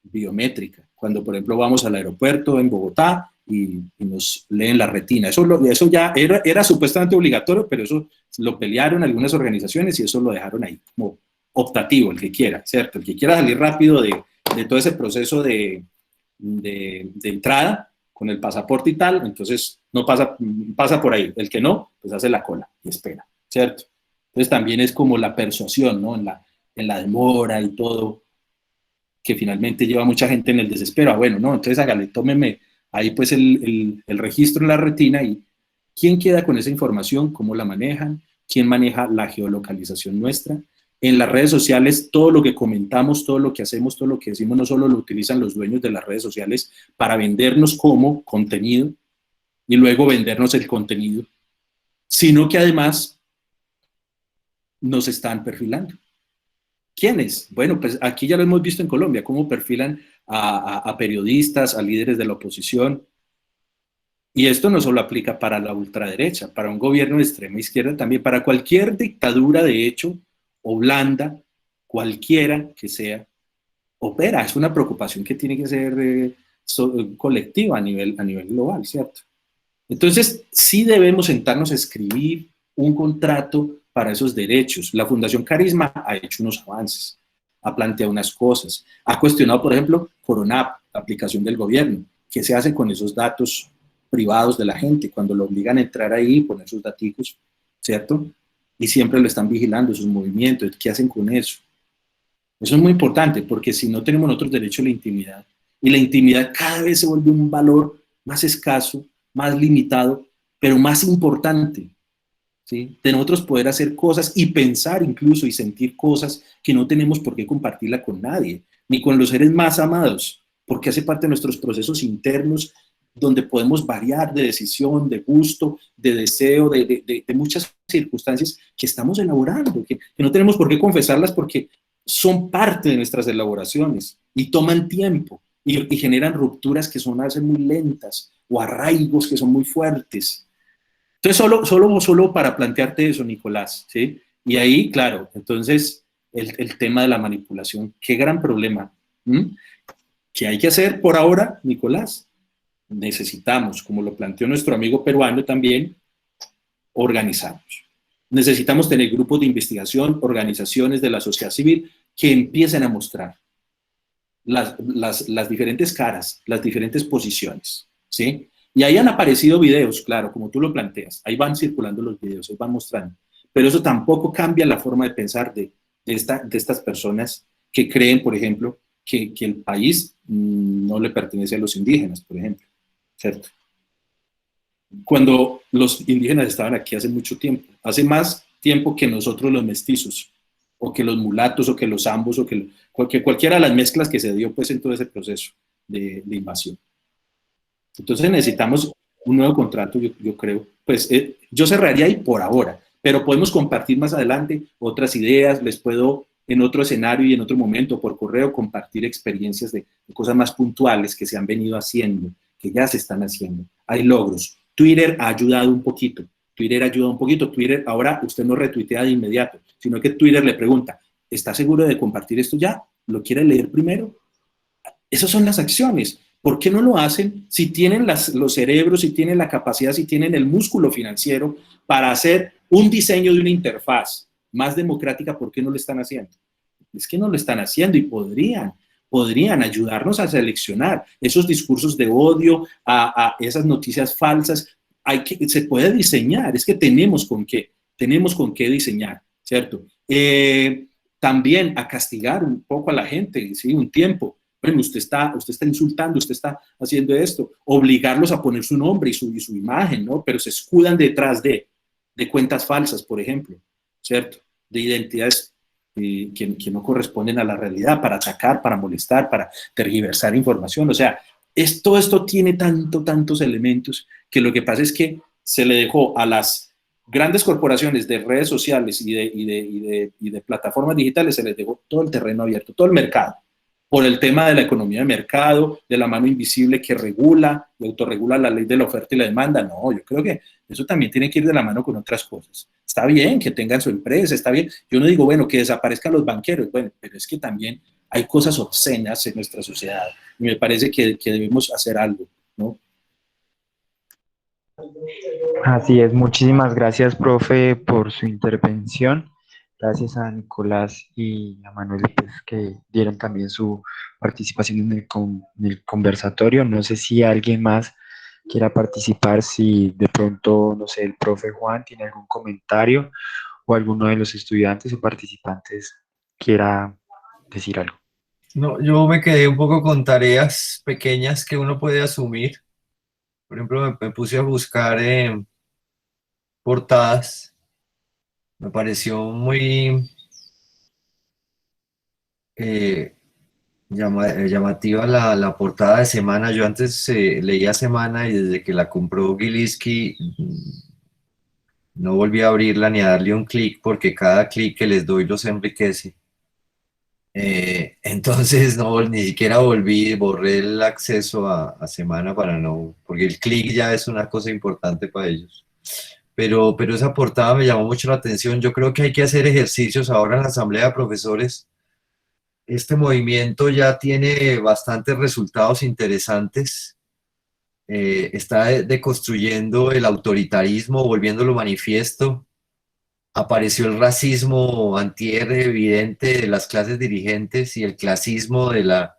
biométrica. Cuando, por ejemplo, vamos al aeropuerto en Bogotá y nos leen la retina. Eso ya era supuestamente obligatorio, pero eso lo pelearon algunas organizaciones y eso lo dejaron ahí como optativo, el que quiera, ¿cierto? El que quiera salir rápido de todo ese proceso de entrada con el pasaporte y tal, entonces no pasa por ahí. El que no, pues hace la cola y espera, ¿cierto? Entonces también es como la persuasión, ¿no? En la demora y todo. que finalmente lleva a mucha gente en el desespero. Bueno, no, entonces hágale, tómeme ahí pues el registro en la retina y quién queda con esa información, cómo la manejan, quién maneja la geolocalización nuestra. En las redes sociales, todo lo que comentamos, todo lo que hacemos, todo lo que decimos, no solo lo utilizan los dueños de las redes sociales para vendernos como contenido y luego vendernos el contenido, sino que además nos están perfilando. ¿Quiénes? Bueno, pues aquí ya lo hemos visto en Colombia, cómo perfilan a periodistas, a líderes de la oposición. Y esto no solo aplica para la ultraderecha, para un gobierno de extrema izquierda también, para cualquier dictadura de hecho o blanda, cualquiera que sea, opera. Es una preocupación que tiene que ser colectiva a nivel global, ¿cierto? Entonces, sí debemos sentarnos a escribir un contrato para esos derechos. La Fundación Carisma ha hecho unos avances, ha planteado unas cosas, ha cuestionado, por ejemplo, Coronap, la aplicación del gobierno. ¿Qué se hace con esos datos privados de la gente cuando lo obligan a entrar ahí y poner sus daticos, ¿cierto? Y siempre lo están vigilando, sus movimientos, ¿qué hacen con eso? Eso es muy importante porque si no tenemos nosotros derecho a la intimidad, y la intimidad cada vez se vuelve un valor más escaso, más limitado, pero más importante, ¿sí? De nosotros poder hacer cosas y pensar incluso y sentir cosas que no tenemos por qué compartirla con nadie, ni con los seres más amados, porque hace parte de nuestros procesos internos donde podemos variar de decisión, de gusto, de deseo, de muchas circunstancias que estamos elaborando, que no tenemos por qué confesarlas porque son parte de nuestras elaboraciones y toman tiempo y generan rupturas que son a veces muy lentas o arraigos que son muy fuertes. Entonces, solo para plantearte eso, Nicolás, ¿sí? Y ahí, claro, entonces, el tema de la manipulación, qué gran problema. ¿Qué hay que hacer por ahora, Nicolás? Necesitamos, como lo planteó nuestro amigo peruano también, organizarnos. Necesitamos tener grupos de investigación, organizaciones de la sociedad civil que empiecen a mostrar las diferentes caras, las diferentes posiciones, ¿sí? Y ahí han aparecido videos, claro, como tú lo planteas, ahí van circulando los videos, ahí van mostrando, pero eso tampoco cambia la forma de pensar de estas personas que creen, por ejemplo, que el país no le pertenece a los indígenas, por ejemplo, ¿cierto? Cuando los indígenas estaban aquí hace mucho tiempo, hace más tiempo que nosotros los mestizos, o que los mulatos, o que los ambos, o que cualquiera de las mezclas que se dio pues en todo ese proceso de invasión. Entonces necesitamos un nuevo contrato, yo creo. Pues yo cerraría ahí por ahora, pero podemos compartir más adelante otras ideas, les puedo en otro escenario y en otro momento por correo compartir experiencias de cosas más puntuales que se han venido haciendo, que ya se están haciendo. Hay logros. Twitter ha ayudado un poquito. Twitter ayuda un poquito. Twitter ahora usted no retuitea de inmediato, sino que Twitter le pregunta, ¿está seguro de compartir esto ya? ¿Lo quiere leer primero? Esas son las acciones. ¿Por qué no lo hacen si tienen los cerebros, si tienen la capacidad, si tienen el músculo financiero para hacer un diseño de una interfaz más democrática? ¿Por qué no lo están haciendo? Es que no lo están haciendo y podrían ayudarnos a seleccionar esos discursos de odio, a esas noticias falsas. Se puede diseñar, es que tenemos con qué diseñar, ¿cierto? También a castigar un poco a la gente, ¿sí? Un tiempo. Bueno, usted está insultando, usted está haciendo esto, obligarlos a poner su nombre y su imagen, ¿no? Pero se escudan detrás de cuentas falsas, por ejemplo, ¿cierto? De identidades que no corresponden a la realidad, para atacar, para molestar, para tergiversar información. O sea, todo esto tiene tantos elementos que lo que pasa es que se le dejó a las grandes corporaciones de redes sociales y de plataformas digitales, se les dejó todo el terreno abierto, todo el mercado, por el tema de la economía de mercado, de la mano invisible que regula y autorregula la ley de la oferta y la demanda. No, yo creo que eso también tiene que ir de la mano con otras cosas. Está bien que tengan su empresa, está bien. Yo no digo, bueno, que desaparezcan los banqueros, bueno, pero es que también hay cosas obscenas en nuestra sociedad y me parece que debemos hacer algo, ¿no? Así es, muchísimas gracias, profe, por su intervención. Gracias a Nicolás y a Manuel pues, que dieron también su participación en el conversatorio. No sé si alguien más quiera participar, si de pronto, no sé, el profe Juan tiene algún comentario o alguno de los estudiantes o participantes quiera decir algo. No, yo me quedé un poco con tareas pequeñas que uno puede asumir. Por ejemplo, me puse a buscar portadas. Me pareció muy eh, llamativa la portada de Semana. Yo antes leía Semana y desde que la compró Gilinski no volví a abrirla ni a darle un clic porque cada clic que les doy los enriquece. Entonces no, ni siquiera volví, borré el acceso a Semana para no, porque el clic ya es una cosa importante para ellos. Pero esa portada me llamó mucho la atención. Yo creo que hay que hacer ejercicios ahora en la Asamblea de Profesores. Este movimiento ya tiene bastantes resultados interesantes. Está deconstruyendo el autoritarismo, volviéndolo manifiesto. Apareció el racismo antier evidente de las clases dirigentes y el clasismo de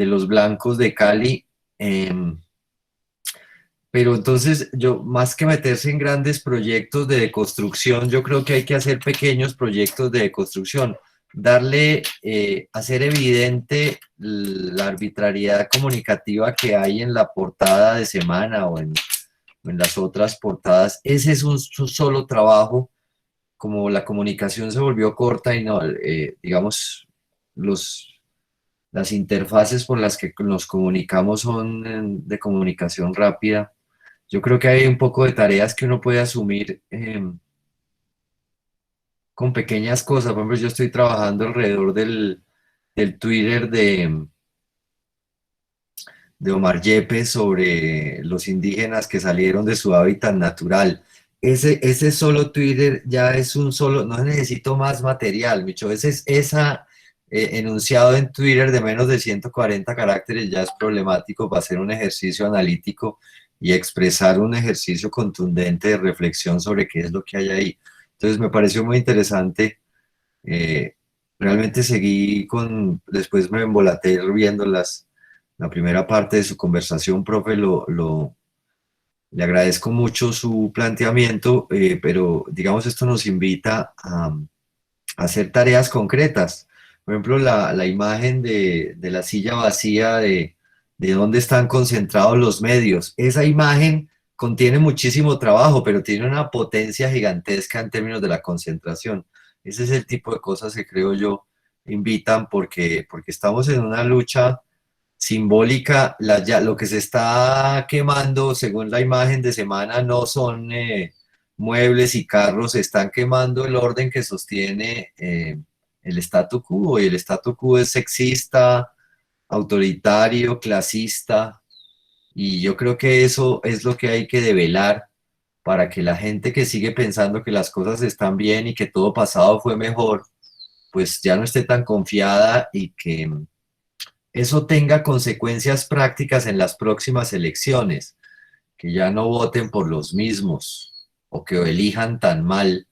los blancos de Cali. Pero entonces, yo, más que meterse en grandes proyectos de deconstrucción, yo creo que hay que hacer pequeños proyectos de deconstrucción, hacer evidente la arbitrariedad comunicativa que hay en la portada de Semana o en las otras portadas. Ese es un solo trabajo. Como la comunicación se volvió corta y no, digamos, las interfaces por las que nos comunicamos son de comunicación rápida. Yo creo que hay un poco de tareas que uno puede asumir con pequeñas cosas. Por ejemplo, yo estoy trabajando alrededor del Twitter de Omar Yepes sobre los indígenas que salieron de su hábitat natural. Ese solo Twitter ya es un solo, no necesito más material, Micho. Esa enunciado en Twitter de menos de 140 caracteres ya es problemático para hacer un ejercicio analítico y expresar un ejercicio contundente de reflexión sobre qué es lo que hay ahí. Entonces me pareció muy interesante. Realmente después me embolaté viendo la primera parte de su conversación, profe, le agradezco mucho su planteamiento, pero digamos esto nos invita a hacer tareas concretas. Por ejemplo, la imagen de la silla vacía de dónde están concentrados los medios. Esa imagen contiene muchísimo trabajo, pero tiene una potencia gigantesca en términos de la concentración. Ese es el tipo de cosas que creo yo invitan porque estamos en una lucha simbólica. Lo que se está quemando, según la imagen de Semana, no son muebles y carros, se están quemando el orden que sostiene el statu quo, y el statu quo es sexista, autoritario, clasista, y yo creo que eso es lo que hay que develar para que la gente que sigue pensando que las cosas están bien y que todo pasado fue mejor, pues ya no esté tan confiada y que eso tenga consecuencias prácticas en las próximas elecciones, que ya no voten por los mismos o que elijan tan mal,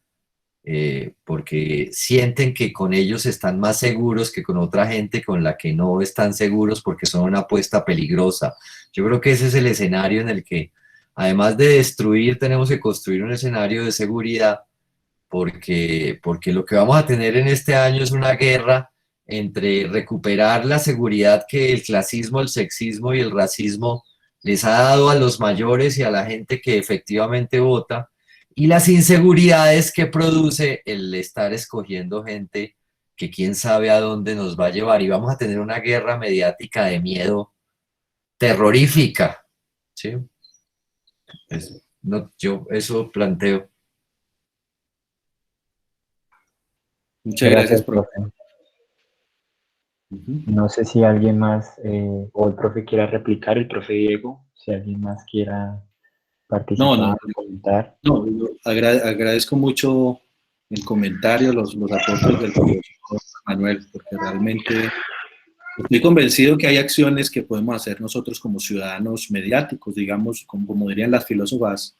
porque sienten que con ellos están más seguros que con otra gente con la que no están seguros porque son una apuesta peligrosa. Yo creo que ese es el escenario en el que, además de destruir, tenemos que construir un escenario de seguridad, porque lo que vamos a tener en este año es una guerra entre recuperar la seguridad que el clasismo, el sexismo y el racismo les ha dado a los mayores y a la gente que efectivamente vota, y las inseguridades que produce el estar escogiendo gente que quién sabe a dónde nos va a llevar, y vamos a tener una guerra mediática de miedo terrorífica, ¿sí? Yo eso planteo. Muchas gracias, profe. profe. No sé si alguien más o el profe quiera replicar, el profe Diego, si alguien más quiera participar, comentar. No, agradezco mucho el comentario, los aportes del profesor Manuel, porque realmente estoy convencido que hay acciones que podemos hacer nosotros como ciudadanos mediáticos, digamos, como dirían las filósofas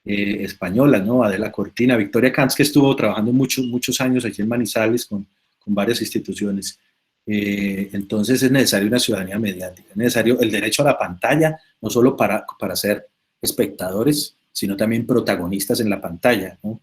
españolas, ¿no? Adela Cortina, Victoria Camps, que estuvo trabajando muchos años aquí en Manizales con varias instituciones. Entonces es necesaria una ciudadanía mediática, es necesario el derecho a la pantalla, no solo para ser espectadores, sino también protagonistas en la pantalla, ¿no?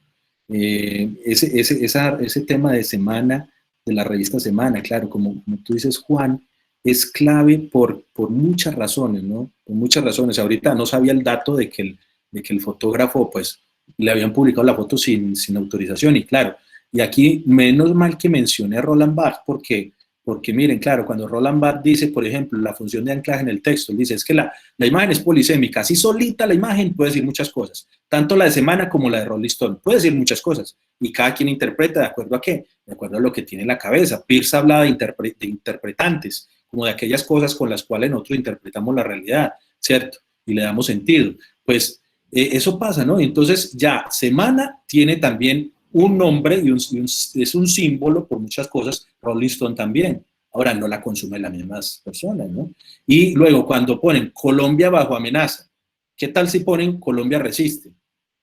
Ese tema de Semana de la revista Semana, claro, como tú dices, Juan, es clave por muchas razones, ¿no? Por muchas razones. Ahorita no sabía el dato de que el fotógrafo, pues, le habían publicado la foto sin autorización, y claro, y aquí menos mal que mencioné a Roland Barthes, porque miren, claro, cuando Roland Barthes dice, por ejemplo, la función de anclaje en el texto, él dice, es que la imagen es polisémica, así solita la imagen puede decir muchas cosas, tanto la de Semana como la de Rolling Stone, puede decir muchas cosas, y cada quien interpreta de acuerdo a qué, de acuerdo a lo que tiene en la cabeza. Peirce hablaba de interpretantes, como de aquellas cosas con las cuales nosotros interpretamos la realidad, ¿cierto? Y le damos sentido. Pues eso pasa, ¿no? Entonces ya Semana tiene también un nombre y es un símbolo por muchas cosas, Rolling Stone también. Ahora no la consumen las mismas personas, ¿no? Y luego cuando ponen Colombia bajo amenaza, ¿qué tal si ponen Colombia resiste?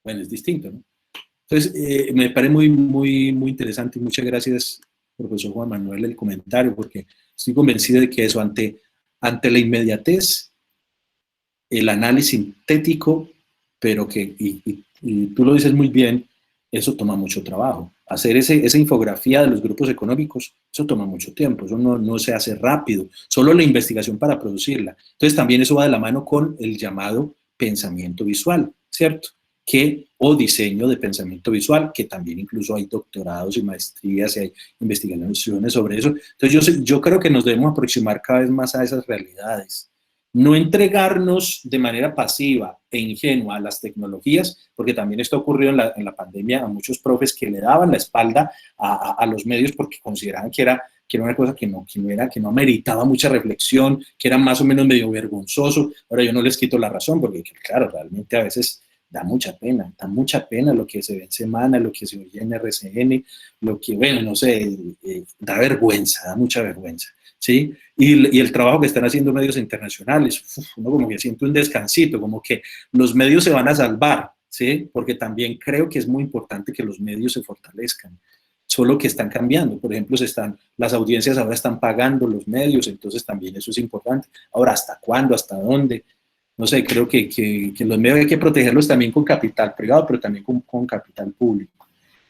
Bueno, es distinto, ¿no? Entonces, me parece muy interesante, y muchas gracias, profesor Juan Manuel, el comentario, porque estoy convencido de que eso, ante la inmediatez, el análisis sintético, pero que, y tú lo dices muy bien, eso toma mucho trabajo. Hacer esa infografía de los grupos económicos, eso toma mucho tiempo, eso no se hace rápido, solo la investigación para producirla. Entonces también eso va de la mano con el llamado pensamiento visual, ¿cierto? O diseño de pensamiento visual, que también incluso hay doctorados y maestrías y hay investigaciones sobre eso. Entonces yo creo que nos debemos aproximar cada vez más a esas realidades. No entregarnos de manera pasiva e ingenua a las tecnologías, porque también esto ocurrió en la pandemia a muchos profes que le daban la espalda a los medios porque consideraban que era una cosa que no meritaba mucha reflexión, que era más o menos medio vergonzoso. Ahora yo no les quito la razón, porque claro, realmente a veces da mucha pena lo que se ve en Semana, lo que se oye en RCN, lo que, bueno, no sé, da vergüenza, da mucha vergüenza, ¿sí? Y el trabajo que están haciendo medios internacionales, uno como que siente un descansito, como que los medios se van a salvar, ¿sí? Porque también creo que es muy importante que los medios se fortalezcan, solo que están cambiando. Por ejemplo, las audiencias ahora están pagando los medios, entonces también eso es importante. Ahora, ¿hasta cuándo? ¿Hasta dónde? No sé, creo que los medios hay que protegerlos también con capital privado, pero también con capital público.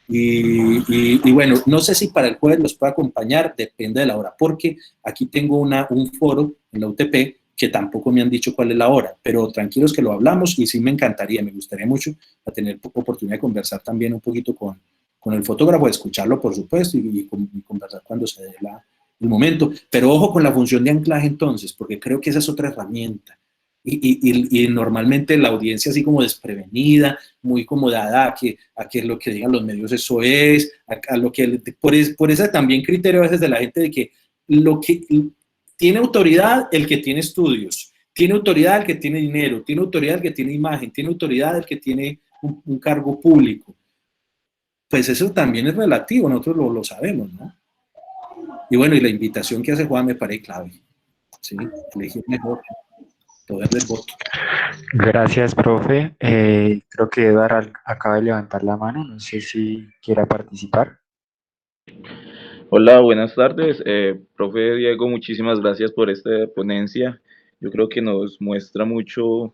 Y bueno, no sé si para el jueves los puedo acompañar, depende de la hora, porque aquí tengo un foro en la UTP que tampoco me han dicho cuál es la hora, pero tranquilos que lo hablamos, y sí me gustaría mucho a tener oportunidad de conversar también un poquito con el fotógrafo, de escucharlo por supuesto, y conversar cuando se dé el momento. Pero ojo con la función de anclaje entonces, porque creo que esa es otra herramienta. Y normalmente la audiencia así como desprevenida, muy acomodada a que lo que digan los medios eso es, a lo que, por ese también criterio a veces de la gente de que lo que tiene autoridad el que tiene estudios, tiene autoridad el que tiene dinero, tiene autoridad el que tiene imagen, tiene autoridad el que tiene un cargo público. Pues eso también es relativo, nosotros lo sabemos, ¿no? Y bueno, y la invitación que hace Juan me parece clave, ¿sí? Elegir mejor. Poder del voto. Gracias, profe. Creo que Eduardo acaba de levantar la mano. No sé si quiera participar. Hola, buenas tardes. Profe Diego, muchísimas gracias por esta ponencia. Yo creo que nos muestra mucho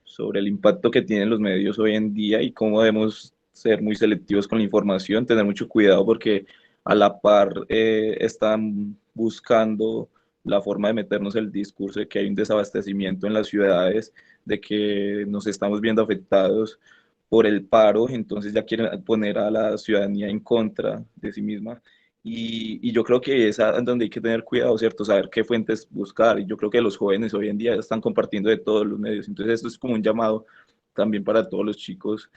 sobre el impacto que tienen los medios hoy en día y cómo debemos ser muy selectivos con la información, tener mucho cuidado porque a la par están buscando la forma de meternos el discurso de que hay un desabastecimiento en las ciudades, de que nos estamos viendo afectados por el paro, entonces ya quieren poner a la ciudadanía en contra de sí misma. Y yo creo que es donde hay que tener cuidado, ¿cierto? Saber qué fuentes buscar. Y yo creo que los jóvenes hoy en día están compartiendo de todos los medios. Entonces esto es como un llamado también para todos los chicos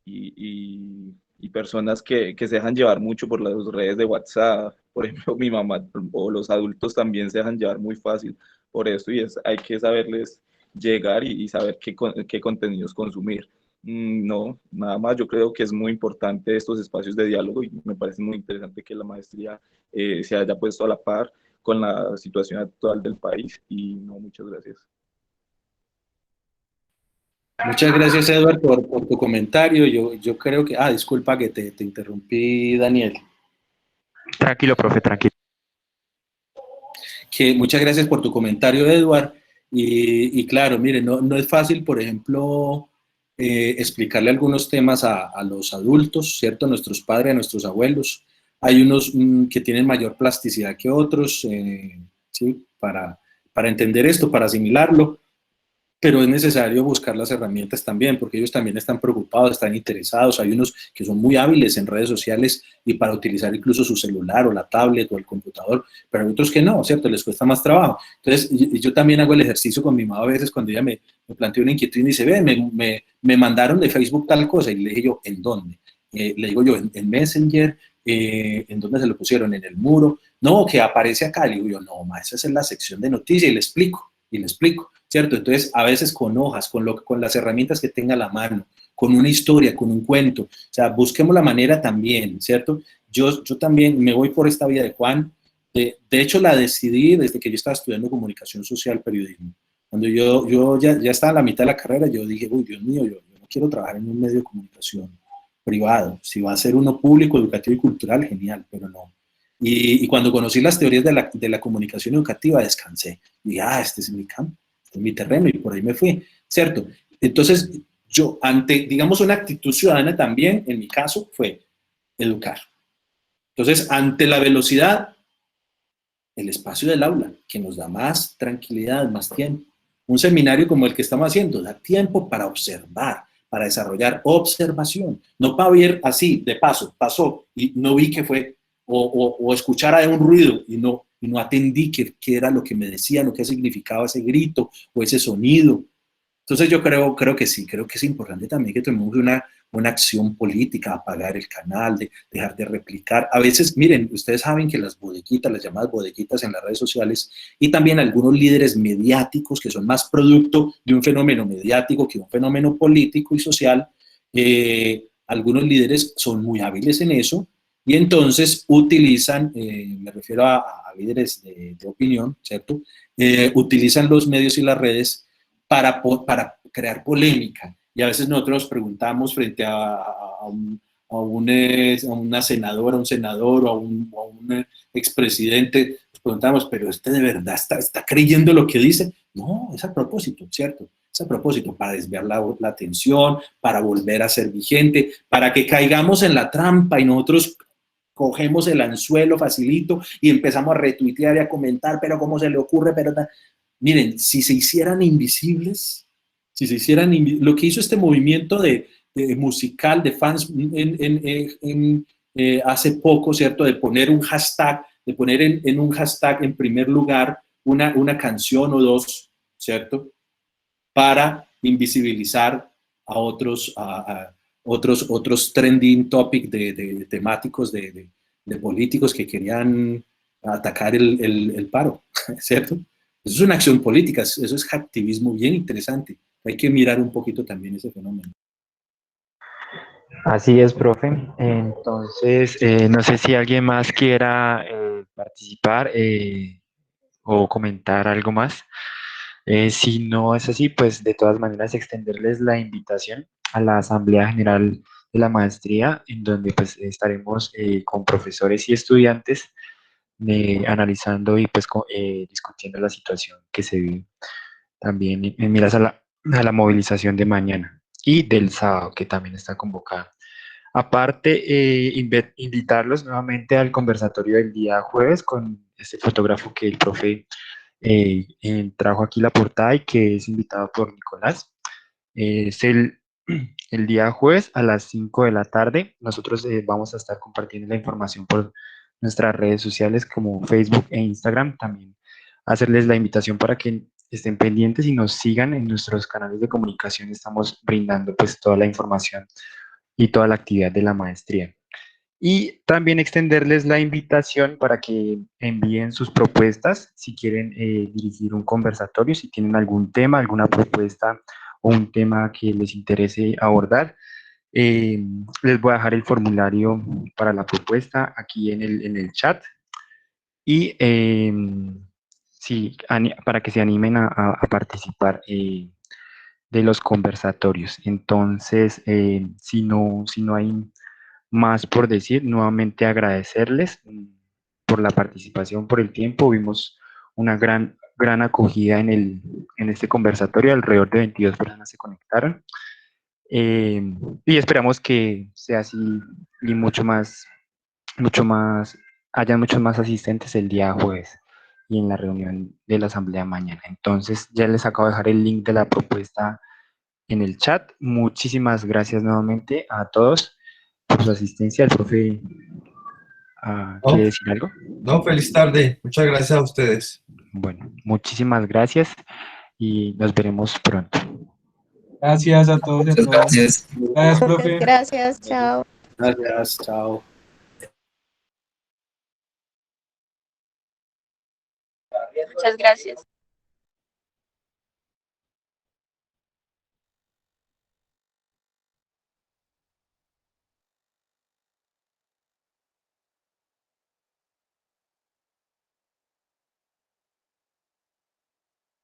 y personas que se dejan llevar mucho por las redes de WhatsApp. Por ejemplo, mi mamá o los adultos también se dejan llevar muy fácil por esto y hay que saberles llegar y saber qué contenidos consumir. No, nada más, yo creo que es muy importante estos espacios de diálogo y me parece muy interesante que la maestría se haya puesto a la par con la situación actual del país y no, muchas gracias. Muchas gracias, Edward, por tu comentario. Yo creo que... disculpa que te interrumpí, Daniel. Tranquilo, profe, tranquilo. Que muchas gracias por tu comentario, Edward. Y claro, mire, no es fácil, por ejemplo, explicarle algunos temas a los adultos, ¿cierto? A nuestros padres, a nuestros abuelos, hay unos que tienen mayor plasticidad que otros, ¿sí? Para entender esto, para asimilarlo, pero es necesario buscar las herramientas también, porque ellos también están preocupados, están interesados. Hay unos que son muy hábiles en redes sociales y para utilizar incluso su celular o la tablet o el computador, pero hay otros que no, ¿cierto? Les cuesta más trabajo. Entonces, yo también hago el ejercicio con mi mamá a veces cuando ella me plantea una inquietud y me dice, ve, me mandaron de Facebook tal cosa, y le dije yo, ¿en dónde? Le digo yo, en Messenger, ¿en dónde se lo pusieron? En el muro. No, que aparece acá. Le digo yo, no, ma, esa es en la sección de noticias, y le explico. ¿Cierto? Entonces, a veces con hojas, con las herramientas que tenga a la mano, con una historia, con un cuento, o sea, busquemos la manera también, ¿cierto? Yo también me voy por esta vía de Juan. De hecho, la decidí desde que yo estaba estudiando comunicación social, periodismo. Cuando yo ya estaba en la mitad de la carrera, yo dije, uy, Dios mío, yo no quiero trabajar en un medio de comunicación privado. Si va a ser uno público, educativo y cultural, genial, pero no. Y cuando conocí las teorías de la comunicación educativa, descansé. Y dije, este es mi campo, en mi terreno, y por ahí me fui, ¿cierto? Entonces, yo ante, digamos, una actitud ciudadana también, en mi caso, fue educar. Entonces, ante la velocidad, el espacio del aula, que nos da más tranquilidad, más tiempo. Un seminario como el que estamos haciendo da tiempo para observar, para desarrollar observación, no para ver así, de paso, pasó y no vi qué fue, o escuchar un ruido y no atendí qué era lo que me decía, lo que significaba ese grito o ese sonido. Entonces yo creo que sí, creo que es importante también que tomemos una acción política, apagar el canal, dejar de replicar. A veces, miren, ustedes saben que las bodeguitas, las llamadas bodeguitas en las redes sociales, y también algunos líderes mediáticos que son más producto de un fenómeno mediático que un fenómeno político y social, algunos líderes son muy hábiles en eso, y entonces utilizan, me refiero a líderes de opinión, ¿cierto? Utilizan los medios y las redes para crear polémica. Y a veces nosotros preguntamos frente a una senadora, un senador o a un expresidente, nos preguntamos, pero de verdad está creyendo lo que dice. No, es a propósito, ¿cierto? Es a propósito, para desviar la atención, para volver a ser vigente, para que caigamos en la trampa y nosotros cogemos el anzuelo facilito y empezamos a retuitear y a comentar, pero cómo se le ocurre, pero miren, si se hicieran invisibles, lo que hizo este movimiento de musical de fans hace poco, ¿cierto? De poner un hashtag, de poner en un hashtag en primer lugar una canción o dos, ¿cierto? Para invisibilizar a otros trending topic de temáticos de políticos que querían atacar el paro, ¿cierto? Eso es una acción política, eso es activismo bien interesante. Hay que mirar un poquito también ese fenómeno. Así es, profe. Entonces, no sé si alguien más quiera participar o comentar algo más. Si no es así, pues de todas maneras extenderles la invitación a la Asamblea General de la Maestría, en donde pues estaremos con profesores y estudiantes analizando y pues discutiendo la situación que se vive también en miras a la movilización de mañana y del sábado, que también está convocada. Aparte, invitarlos nuevamente al conversatorio del día jueves con este fotógrafo que el profe trajo aquí la portada y que es invitado por Nicolás. Es el día jueves a las 5 de la tarde. Nosotros vamos a estar compartiendo la información por nuestras redes sociales como Facebook e Instagram. También hacerles la invitación para que estén pendientes y nos sigan en nuestros canales de comunicación. Estamos brindando pues toda la información y toda la actividad de la maestría. Y también extenderles la invitación para que envíen sus propuestas, si quieren dirigir un conversatorio, si tienen algún tema, alguna propuesta o un tema que les interese abordar. Les voy a dejar el formulario para la propuesta aquí en el chat. Y sí, para que se animen a participar de los conversatorios. Entonces, si no hay más por decir, nuevamente agradecerles por la participación, por el tiempo. Vimos una gran acogida en este conversatorio, alrededor de 22 personas se conectaron. Y esperamos que sea así y mucho más hayan muchos más asistentes el día jueves y en la reunión de la asamblea mañana. Entonces, ya les acabo de dejar el link de la propuesta en el chat. Muchísimas gracias nuevamente a todos por su asistencia. El profe, ¿quiere decir algo? No, feliz tarde. Muchas gracias a ustedes. Bueno, muchísimas gracias y nos veremos pronto. Gracias a todos y a todas. Gracias. Gracias, profe. Gracias, chao. Gracias, chao. Muchas gracias.